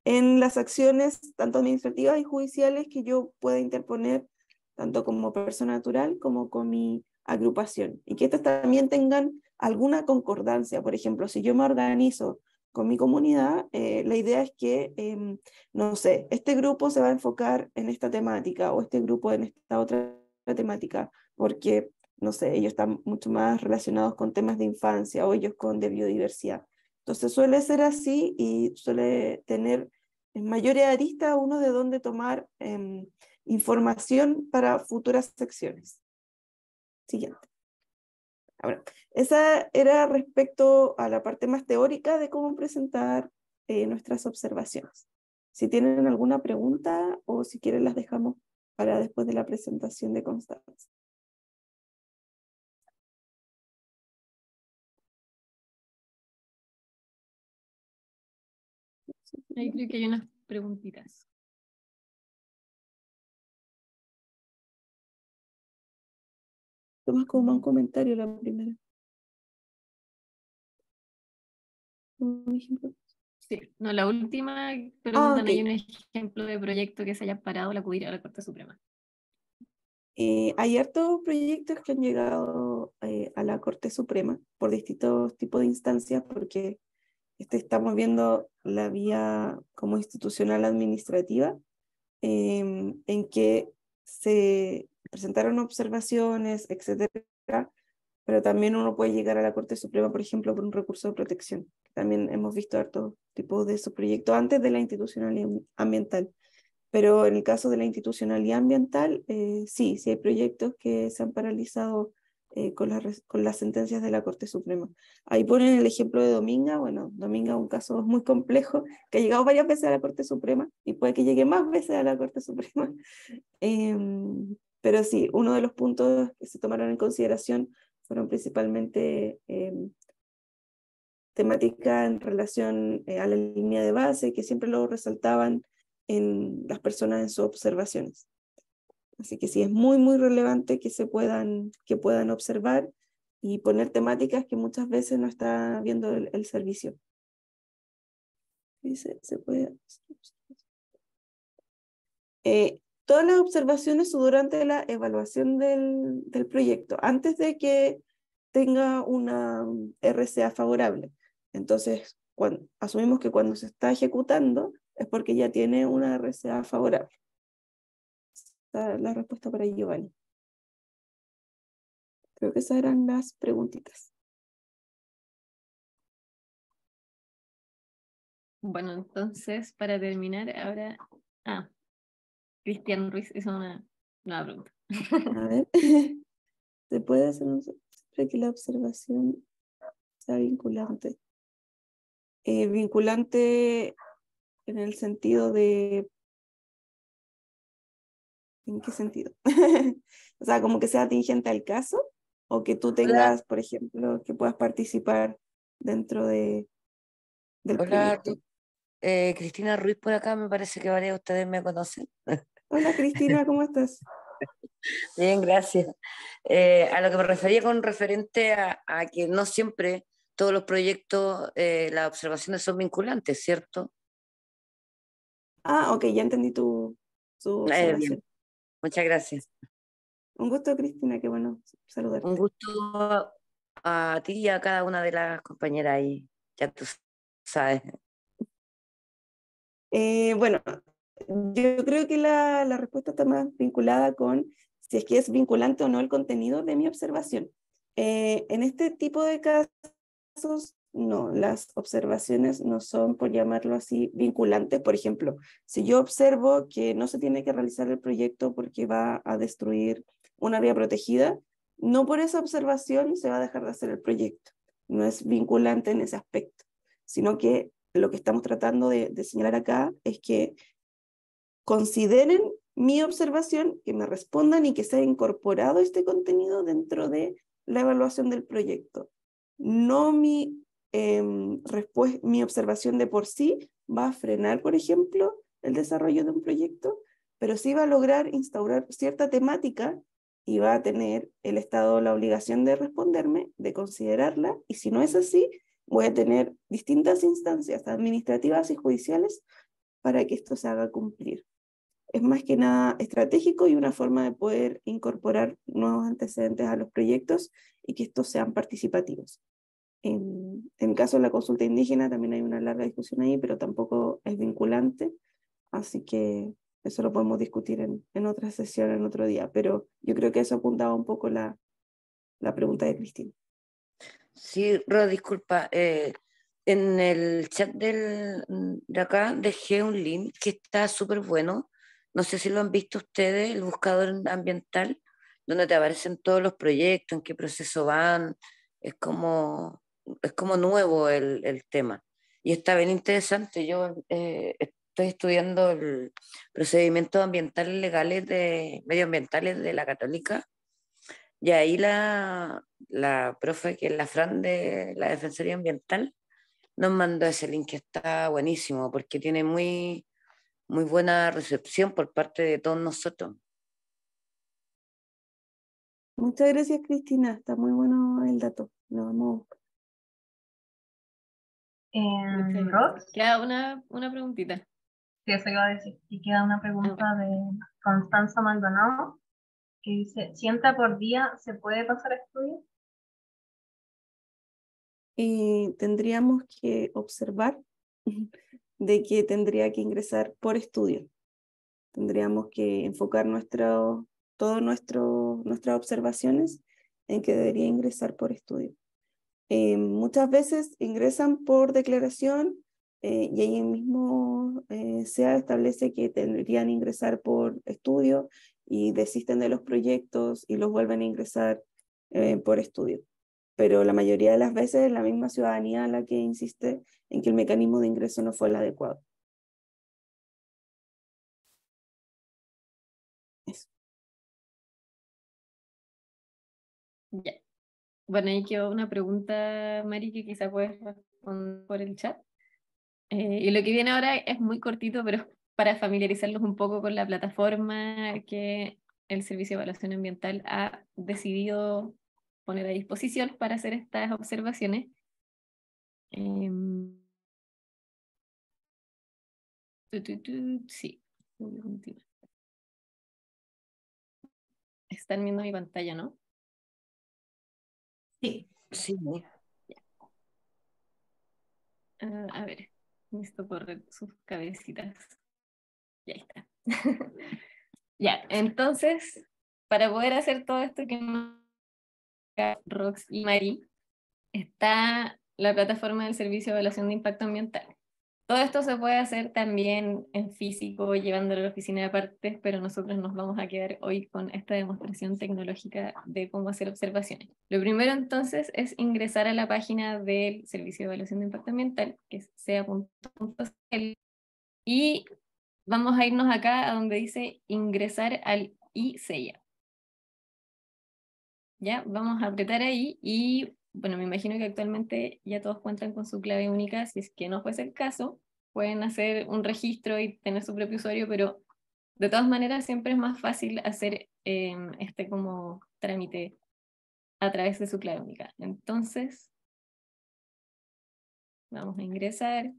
en las acciones tanto administrativas y judiciales que yo pueda interponer tanto como persona natural como con mi agrupación. Y que estas también tengan alguna concordancia. Por ejemplo, si yo me organizo con mi comunidad, la idea es que, no sé, este grupo se va a enfocar en esta temática o este grupo en esta otra temática, porque no sé, ellos están mucho más relacionados con temas de infancia o ellos con de biodiversidad. Entonces suele ser así y suele tener en mayores aristas uno de dónde tomar información para futuras secciones. Siguiente. Ahora, esa era respecto a la parte más teórica de cómo presentar nuestras observaciones. Si tienen alguna pregunta o si quieren las dejamos para después de la presentación de Constanza. Ahí creo que hay unas preguntitas. Tomas como un comentario la primera. Un ejemplo. Sí, no, la última pregunta, ok. no hay un ejemplo de proyecto que se haya parado al acudir a la Corte Suprema. Hay hartos proyectos que han llegado a la Corte Suprema por distintos tipos de instancias, porque estamos viendo la vía como institucional administrativa, en que se presentaron observaciones, etcétera, pero también uno puede llegar a la Corte Suprema, por ejemplo, por un recurso de protección. También hemos visto hartos tipos de esos proyectos antes de la institucionalidad ambiental. Pero en el caso de la institucionalidad ambiental, sí hay proyectos que se han paralizado con las sentencias de la Corte Suprema. Ahí ponen el ejemplo de Dominga. Bueno, Dominga es un caso muy complejo que ha llegado varias veces a la Corte Suprema y puede que llegue más veces a la Corte Suprema. Pero sí, uno de los puntos que se tomaron en consideración fueron principalmente temáticas en relación a la línea de base, que siempre lo resaltaban en las personas en sus observaciones. Así que sí, es muy, muy relevante que puedan observar y poner temáticas que muchas veces no está viendo el servicio. Se puede... todas las observaciones o durante la evaluación del proyecto, antes de que tenga una RCA favorable. Entonces, asumimos que cuando se está ejecutando es porque ya tiene una RCA favorable. Esta es la respuesta para Giovanni. Creo que esas eran las preguntitas. Bueno, entonces, para terminar, ahora... Cristian Ruiz hizo una nueva pregunta. A ver, ¿se puede hacer siempre que la observación sea vinculante? Vinculante en el sentido de... ¿En qué sentido? O sea, como que sea atingente al caso, o que tú tengas, por ejemplo, que puedas participar dentro del Hola, proyecto. Cristina Ruiz por acá, me parece que varios de ustedes me conocen. Hola Cristina, ¿cómo estás? Bien, gracias. A lo que me refería con referente a que no siempre todos los proyectos, las observaciones son vinculantes, ¿cierto? Ah, ok, ya entendí tu Bien, observación. muchas gracias. Un gusto, Cristina, qué bueno Un saludarte. gusto a ti y a cada una de las compañeras ahí, ya tú sabes. Bueno, yo creo que la respuesta está más vinculada con si es que es vinculante o no el contenido de mi observación. En este tipo de casos, no, las observaciones no son, por llamarlo así, vinculantes. Por ejemplo, si yo observo que no se tiene que realizar el proyecto porque va a destruir un área protegida, no por esa observación se va a dejar de hacer el proyecto. No es vinculante en ese aspecto, sino que lo que estamos tratando de señalar acá es que consideren mi observación, que me respondan y que sea incorporado este contenido dentro de la evaluación del proyecto. No mi observación de por sí va a frenar, por ejemplo, el desarrollo de un proyecto, pero sí va a lograr instaurar cierta temática y va a tener el Estado la obligación de responderme, de considerarla, y si no es así, voy a tener distintas instancias administrativas y judiciales para que esto se haga cumplir. Es más que nada estratégico y una forma de poder incorporar nuevos antecedentes a los proyectos y que estos sean participativos. En el caso de la consulta indígena también hay una larga discusión ahí, pero tampoco es vinculante, así que eso lo podemos discutir en otra sesión, en otro día, pero yo creo que eso apuntaba un poco la pregunta de Cristina. Sí, Ro, disculpa. En el chat de acá dejé un link que está súper bueno. No sé si lo han visto ustedes, el buscador ambiental, donde te aparecen todos los proyectos, en qué proceso van. Es como, es como nuevo el tema. Y está bien interesante. Yo estoy estudiando el procedimientos ambientales legales medioambientales de la Católica. Y ahí la profe, que es la Fran de la Defensoría Ambiental, nos mandó ese link que está buenísimo porque tiene muy buena recepción por parte de todos nosotros. Muchas gracias, Cristina, está muy bueno el dato. Lo vamos a buscar. Muchas gracias. Rox, Queda una preguntita. sí, eso iba a decir. Y queda una pregunta de Constanza Maldonado, que dice, ¿sienta por día se puede pasar a estudio? Y tendríamos que observar de que tendría que ingresar por estudio. Tendríamos que enfocar nuestras observaciones en que debería ingresar por estudio. Muchas veces ingresan por declaración y ahí mismo SEA establece que tendrían que ingresar por estudio y desisten de los proyectos y los vuelven a ingresar por estudio. Pero la mayoría de las veces es la misma ciudadanía la que insiste en que el mecanismo de ingreso no fue el adecuado. Eso. Ya. Bueno, ahí quedó una pregunta, Mari, que quizá puedes responder por el chat. Y lo que viene ahora es muy cortito, pero para familiarizarlos un poco con la plataforma que el Servicio de Evaluación Ambiental ha decidido poner a disposición para hacer estas observaciones. Sí, voy a continuar. Están viendo mi pantalla, ¿no? Sí. Sí, A ver, necesito correr sus cabecitas. Ya está. Ya, entonces, para poder hacer todo esto que nos Rox y Mari, está la plataforma del Servicio de Evaluación de Impacto Ambiental. Todo esto se puede hacer también en físico, llevándolo a la oficina de partes, pero nosotros nos vamos a quedar hoy con esta demostración tecnológica de cómo hacer observaciones. Lo primero entonces es ingresar a la página del Servicio de Evaluación de Impacto Ambiental, que es sea.cl, y vamos a irnos acá a donde dice ingresar al ICEIA. Ya, vamos a apretar ahí y bueno, me imagino que actualmente ya todos cuentan con su clave única. Si es que no fuese el caso, pueden hacer un registro y tener su propio usuario, pero de todas maneras siempre es más fácil hacer este como trámite a través de su clave única. Entonces, vamos a ingresar.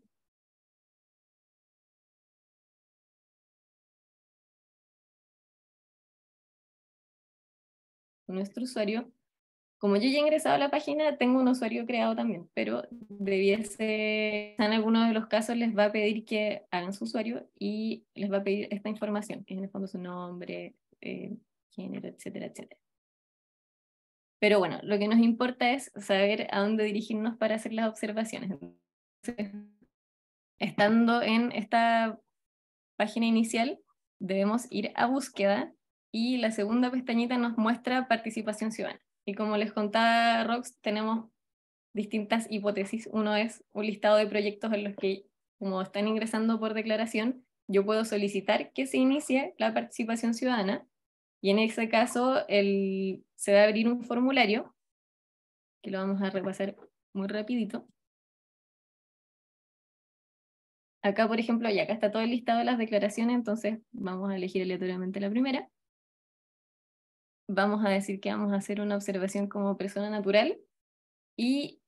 Nuestro usuario. Como yo ya he ingresado a la página, tengo un usuario creado también, pero debiese, en algunos de los casos les va a pedir que hagan su usuario y les va a pedir esta información, que es en el fondo su nombre, género, etcétera, etcétera. Pero bueno, lo que nos importa es saber a dónde dirigirnos para hacer las observaciones. Entonces, estando en esta página inicial, debemos ir a búsqueda y la segunda pestañita nos muestra participación ciudadana. Y como les contaba Rox, tenemos distintas hipótesis. Uno es un listado de proyectos en los que, como están ingresando por declaración, yo puedo solicitar que se inicie la participación ciudadana, y en ese caso se va a abrir un formulario, que lo vamos a repasar muy rapidito. Acá, por ejemplo, ya acá está todo el listado de las declaraciones, entonces vamos a elegir aleatoriamente la primera. Vamos a decir que vamos a hacer una observación como persona natural, y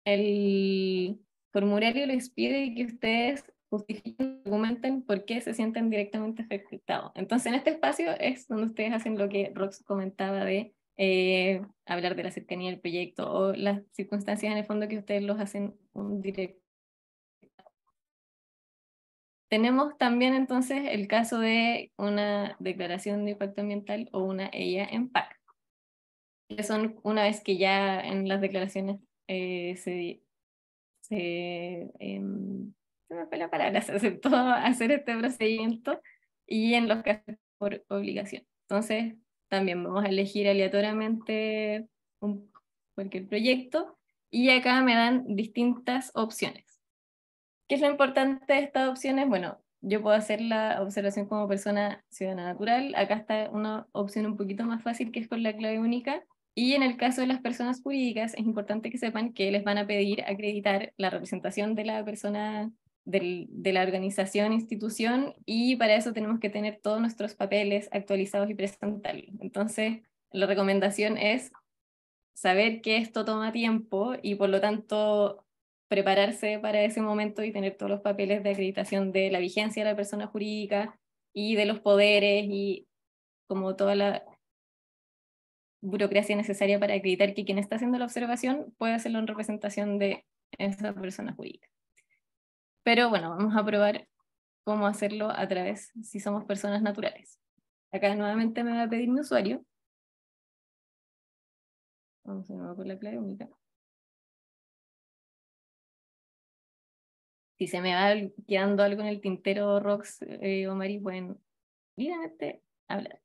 el formulario les pide que ustedes justifiquen, documenten por qué se sienten directamente afectados. Entonces, en este espacio es donde ustedes hacen lo que Rox comentaba de hablar de la cercanía del proyecto o las circunstancias en el fondo que ustedes los hacen un directo. Tenemos también entonces el caso de una declaración de impacto ambiental o una EIA en PAC, que son una vez que ya en las declaraciones se me fue la palabra, se aceptó hacer este procedimiento, y en los casos por obligación. Entonces, también vamos a elegir aleatoriamente cualquier proyecto, y acá me dan distintas opciones. ¿Qué es lo importante de estas opciones? Bueno, yo puedo hacer la observación como persona ciudadana natural. Acá está una opción un poquito más fácil, que es con la clave única. Y en el caso de las personas jurídicas, es importante que sepan que les van a pedir acreditar la representación de la persona, de la organización, institución, y para eso tenemos que tener todos nuestros papeles actualizados y presentarlos. Entonces, la recomendación es saber que esto toma tiempo y por lo tanto prepararse para ese momento y tener todos los papeles de acreditación de la vigencia de la persona jurídica y de los poderes y como toda la burocracia necesaria para acreditar que quien está haciendo la observación puede hacerlo en representación de esa persona jurídica. Pero bueno, vamos a probar cómo hacerlo a través, si somos personas naturales. Acá nuevamente me va a pedir mi usuario. Vamos a nuevo con la clave única. Si se me va quedando algo en el tintero, Rox o Mari, pueden libremente hablar.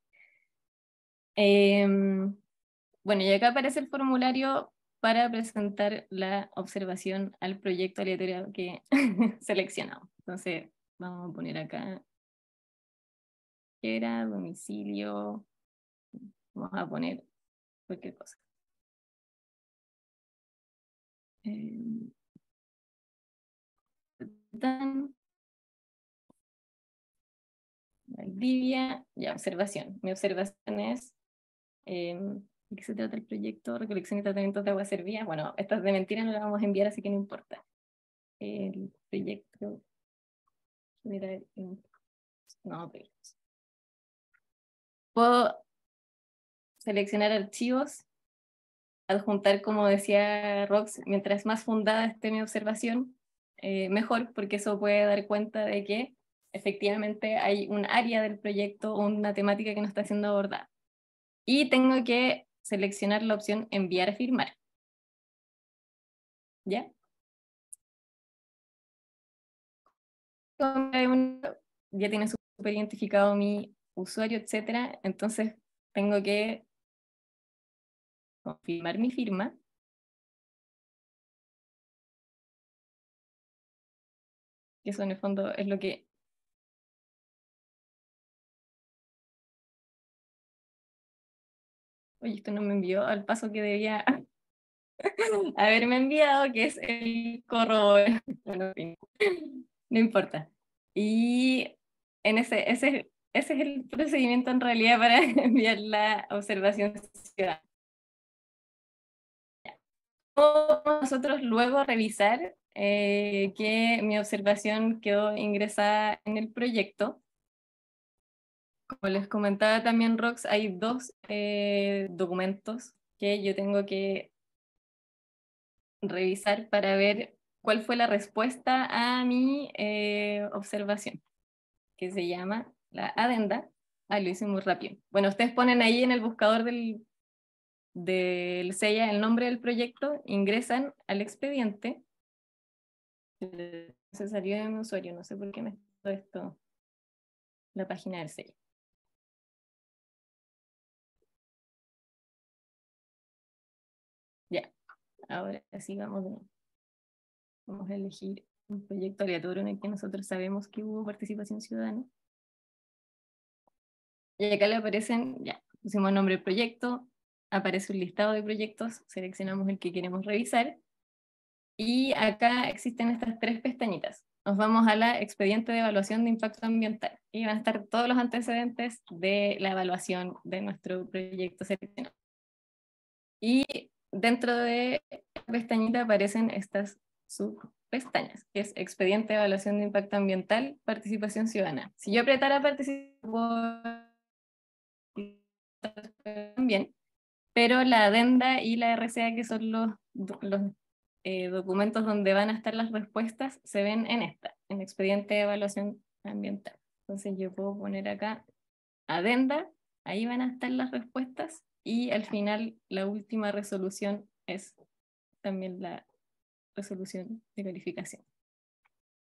Bueno, y acá aparece el formulario para presentar la observación al proyecto aleatorio que seleccionamos. Entonces, vamos a poner acá que era domicilio, vamos a poner cualquier cosa. Valdivia, ya, observación. Mi observación es, ¿de qué se trata el proyecto? Recolección y tratamiento de aguas servidas. Bueno, estas de mentira no las vamos a enviar, así que no importa. El proyecto... No, pero... Puedo seleccionar archivos, adjuntar, como decía Rox, mientras más fundada esté mi observación, mejor, porque eso puede dar cuenta de que efectivamente hay un área del proyecto o una temática que no está siendo abordada. Y tengo que seleccionar la opción enviar a firmar. ¿Ya? Ya tiene súper identificado mi usuario, etcétera. Entonces tengo que confirmar mi firma. Que eso en el fondo es lo que... Oye, esto no me envió al paso que debía haberme enviado, que es el corrobore. Bueno, en fin, no importa. Y en ese es el procedimiento en realidad para enviar la observación ciudadana. Podemos nosotros luego revisar que mi observación quedó ingresada en el proyecto. Como les comentaba también, Rox, hay dos documentos que yo tengo que revisar para ver cuál fue la respuesta a mi observación, que se llama la adenda. Ah, lo hice muy rápido. Bueno, ustedes ponen ahí en el buscador del SEIA el nombre del proyecto, ingresan al expediente. Se salió de mi usuario, no sé por qué me está esto, la página del SEIA. Ya, ahora sí vamos a elegir un proyecto aleatorio en el que nosotros sabemos que hubo participación ciudadana. Y acá le aparecen, ya, pusimos nombre del proyecto, aparece un listado de proyectos, seleccionamos el que queremos revisar, y acá existen estas tres pestañitas. Nos vamos a la expediente de evaluación de impacto ambiental, y van a estar todos los antecedentes de la evaluación de nuestro proyecto seleccionado. Y dentro de la pestañita aparecen estas subpestañas, que es expediente de evaluación de impacto ambiental, participación ciudadana. Si yo apretara participación también, pero la adenda y la RCA, que son los documentos donde van a estar las respuestas, se ven en en expediente de evaluación ambiental. Entonces yo puedo poner acá adenda, ahí van a estar las respuestas, y al final la última resolución es también la resolución de calificación,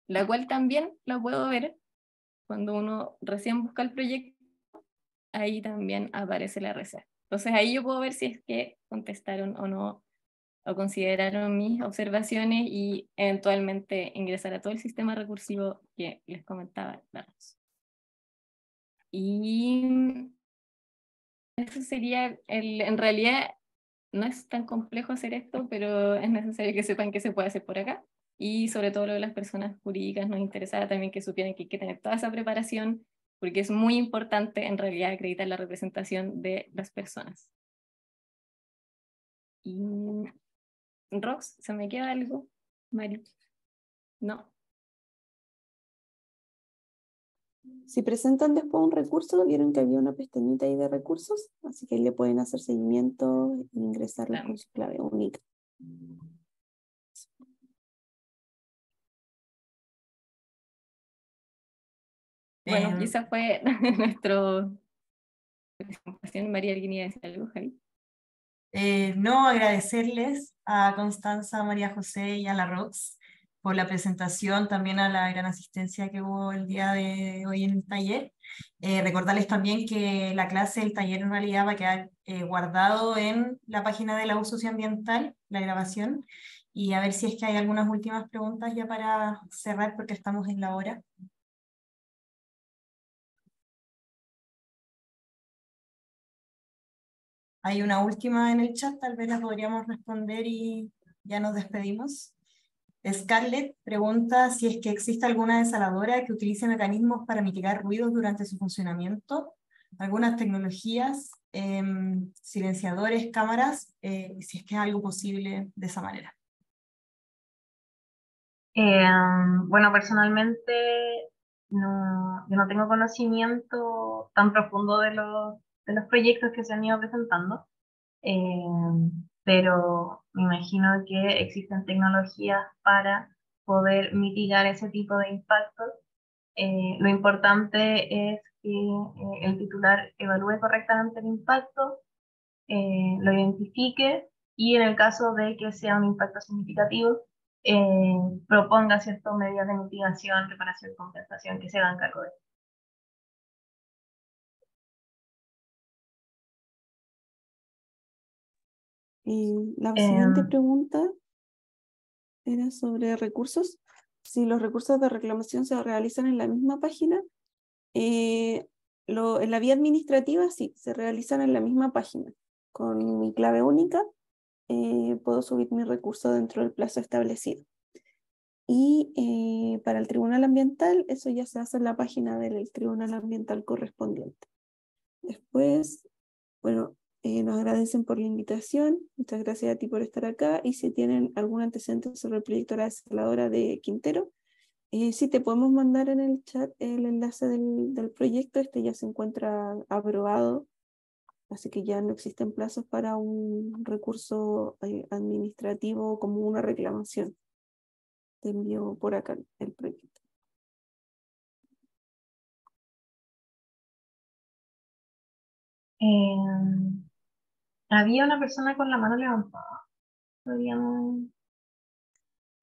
la cual también la puedo ver cuando uno recién busca el proyecto. Ahí también aparece la RCA. Entonces ahí yo puedo ver si es que contestaron o no, o consideraron mis observaciones, y eventualmente ingresar a todo el sistema recursivo que les comentaba. Y eso sería, en realidad no es tan complejo hacer esto, pero es necesario que sepan que se puede hacer por acá. Y sobre todo lo de las personas jurídicas, nos interesaba también que supieran que hay que tener toda esa preparación, porque es muy importante en realidad acreditar la representación de las personas. Y Rox, ¿se me queda algo, Mari? No. Si presentan después un recurso, vieron que había una pestañita ahí de recursos, así que ahí le pueden hacer seguimiento e ingresarlo con su clave única. Bueno, quizá fue nuestro presentación. María, ¿alguien iba a decir algo, Javi? No, agradecerles a Constanza, María José y a la Rox por la presentación, también a la gran asistencia que hubo el día de hoy en el taller. Recordarles también que la clase, el taller en realidad va a quedar guardado en la página de la U Socioambiental, la grabación, y a ver si es que hay algunas últimas preguntas ya para cerrar porque estamos en la hora. Hay una última en el chat, tal vez la podríamos responder y ya nos despedimos. Scarlett pregunta si es que existe alguna desaladora que utilice mecanismos para mitigar ruidos durante su funcionamiento, algunas tecnologías, silenciadores, cámaras, si es que es algo posible de esa manera. Bueno, personalmente yo no tengo conocimiento tan profundo de los proyectos que se han ido presentando, pero me imagino que existen tecnologías para poder mitigar ese tipo de impactos. Lo importante es que el titular evalúe correctamente el impacto, lo identifique, y en el caso de que sea un impacto significativo, proponga ciertas medidas de mitigación, reparación, compensación que se hagan cargo de. Y la siguiente pregunta era sobre recursos. Si los recursos de reclamación se realizan en la misma página, en la vía administrativa sí, se realizan en la misma página, con mi clave única. puedo subir mi recurso dentro del plazo establecido. Y para el Tribunal Ambiental, eso ya se hace en la página del Tribunal Ambiental correspondiente. Después, bueno, nos agradecen por la invitación. Muchas gracias a ti por estar acá. Y si tienen algún antecedente sobre el proyecto de la desaladora de Quintero, sí te podemos mandar en el chat el enlace del proyecto. Este ya se encuentra aprobado, así que ya no existen plazos para un recurso administrativo como una reclamación. Te envío por acá el proyecto. Había una persona con la mano levantada. Podríamos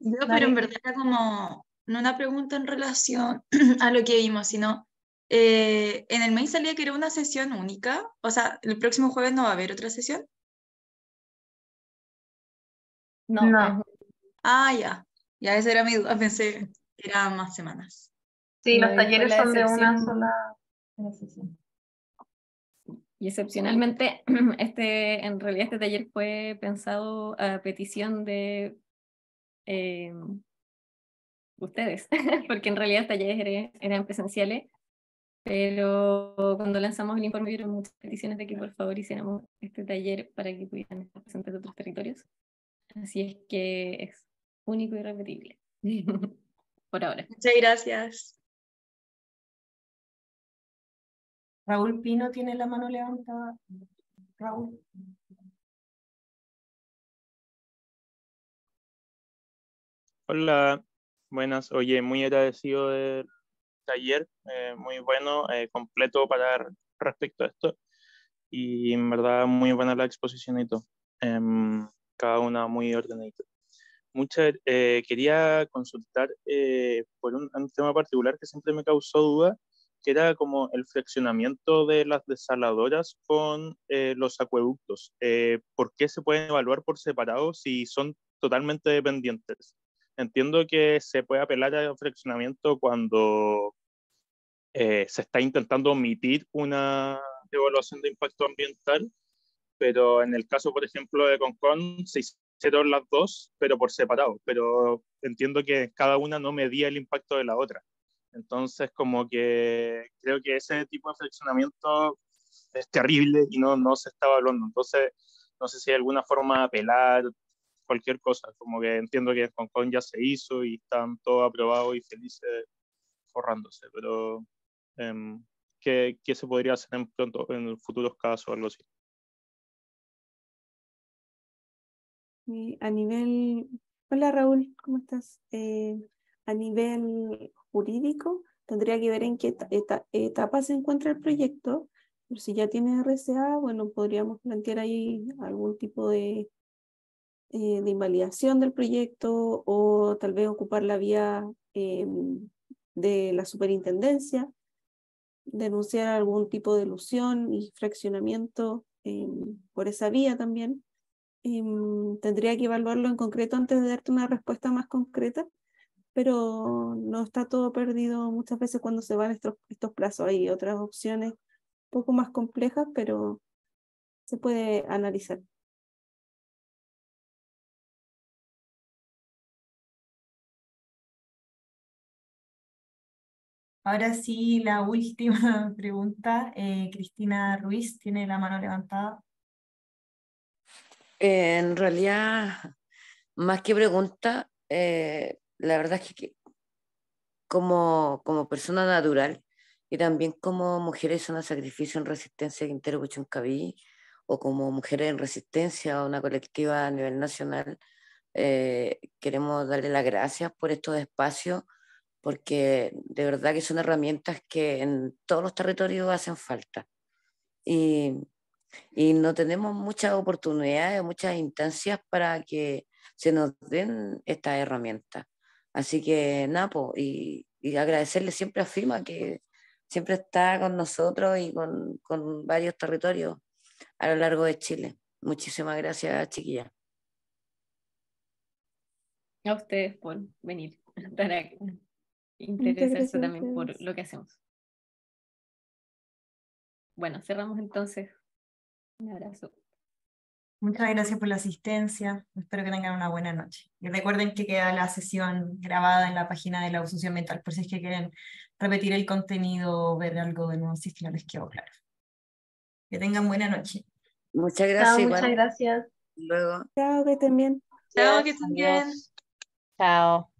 Yo, dar pero en el- verdad era como, no una pregunta en relación a lo que vimos, sino en el mail salía que era una sesión única, o sea, el próximo jueves no va a haber otra sesión. No, No, Ah, ya esa era mi duda, pensé que eran más semanas. sí, no, los y fue talleres la son de una excepción. sola sesión. Y excepcionalmente, en realidad este taller fue pensado a petición de ustedes, porque en realidad los talleres eran presenciales, pero cuando lanzamos el informe vieron muchas peticiones de que por favor hiciéramos este taller para que pudieran estar presentes de otros territorios. Así es que es único y repetible, por ahora. Muchas gracias. Raúl Pino tiene la mano levantada. Raúl. Hola, buenas. Oye, muy agradecido del taller, muy bueno, completo para respecto a esto. Y en verdad muy buena la exposición y todo. Cada una muy ordenadita. Quería consultar por un tema particular que siempre me causó duda, que era como el fraccionamiento de las desaladoras con los acueductos. ¿Por qué se pueden evaluar por separado si son totalmente dependientes? Entiendo que se puede apelar al fraccionamiento cuando se está intentando omitir una evaluación de impacto ambiental, pero en el caso, por ejemplo, de Concón, se hicieron las dos, pero por separado, pero entiendo que cada una no medía el impacto de la otra. Entonces, como que creo que ese tipo de fraccionamiento es terrible y no se está evaluando. Entonces, no sé si hay alguna forma de apelar, cualquier cosa, como que entiendo que en Concón ya se hizo y están todos aprobados y felices forrándose, pero ¿qué se podría hacer en futuros casos o algo así? A nivel, hola Raúl, ¿cómo estás? A nivel jurídico, tendría que ver en qué etapa se encuentra el proyecto. Pero si ya tiene RCA, bueno, podríamos plantear ahí algún tipo de invalidación del proyecto o tal vez ocupar la vía de la superintendencia, denunciar algún tipo de elusión y fraccionamiento por esa vía también. Tendría que evaluarlo en concreto antes de darte una respuesta más concreta, pero no está todo perdido muchas veces cuando se van estos plazos. Hay otras opciones un poco más complejas, pero se puede analizar. Ahora sí, la última pregunta. Cristina Ruiz tiene la mano levantada. En realidad, más que pregunta, la verdad es que como persona natural y también como mujeres en sacrificio en resistencia Quintero Puchuncaví o como mujeres en resistencia a una colectiva a nivel nacional, queremos darle las gracias por estos espacios porque de verdad que son herramientas que en todos los territorios hacen falta. Y, y no tenemos muchas oportunidades, muchas instancias para que se nos den estas herramientas. Así que, Napo, y agradecerle siempre a FIMA que siempre está con nosotros y con varios territorios a lo largo de Chile. Muchísimas gracias, chiquillas. A ustedes por venir, para Muchas interesarse gracias a también por ustedes. lo que hacemos. Bueno, cerramos entonces. Un abrazo. Muchas gracias por la asistencia. Espero que tengan una buena noche. Y recuerden que queda la sesión grabada en la página de la Uso Socioambiental, por si es que quieren repetir el contenido o ver algo de nuevo, si es que no les quedó claro. Que tengan buena noche. Muchas gracias. Chao, Igual. muchas gracias. Luego. Chao, que estén bien. Chao, que estén bien. Chao.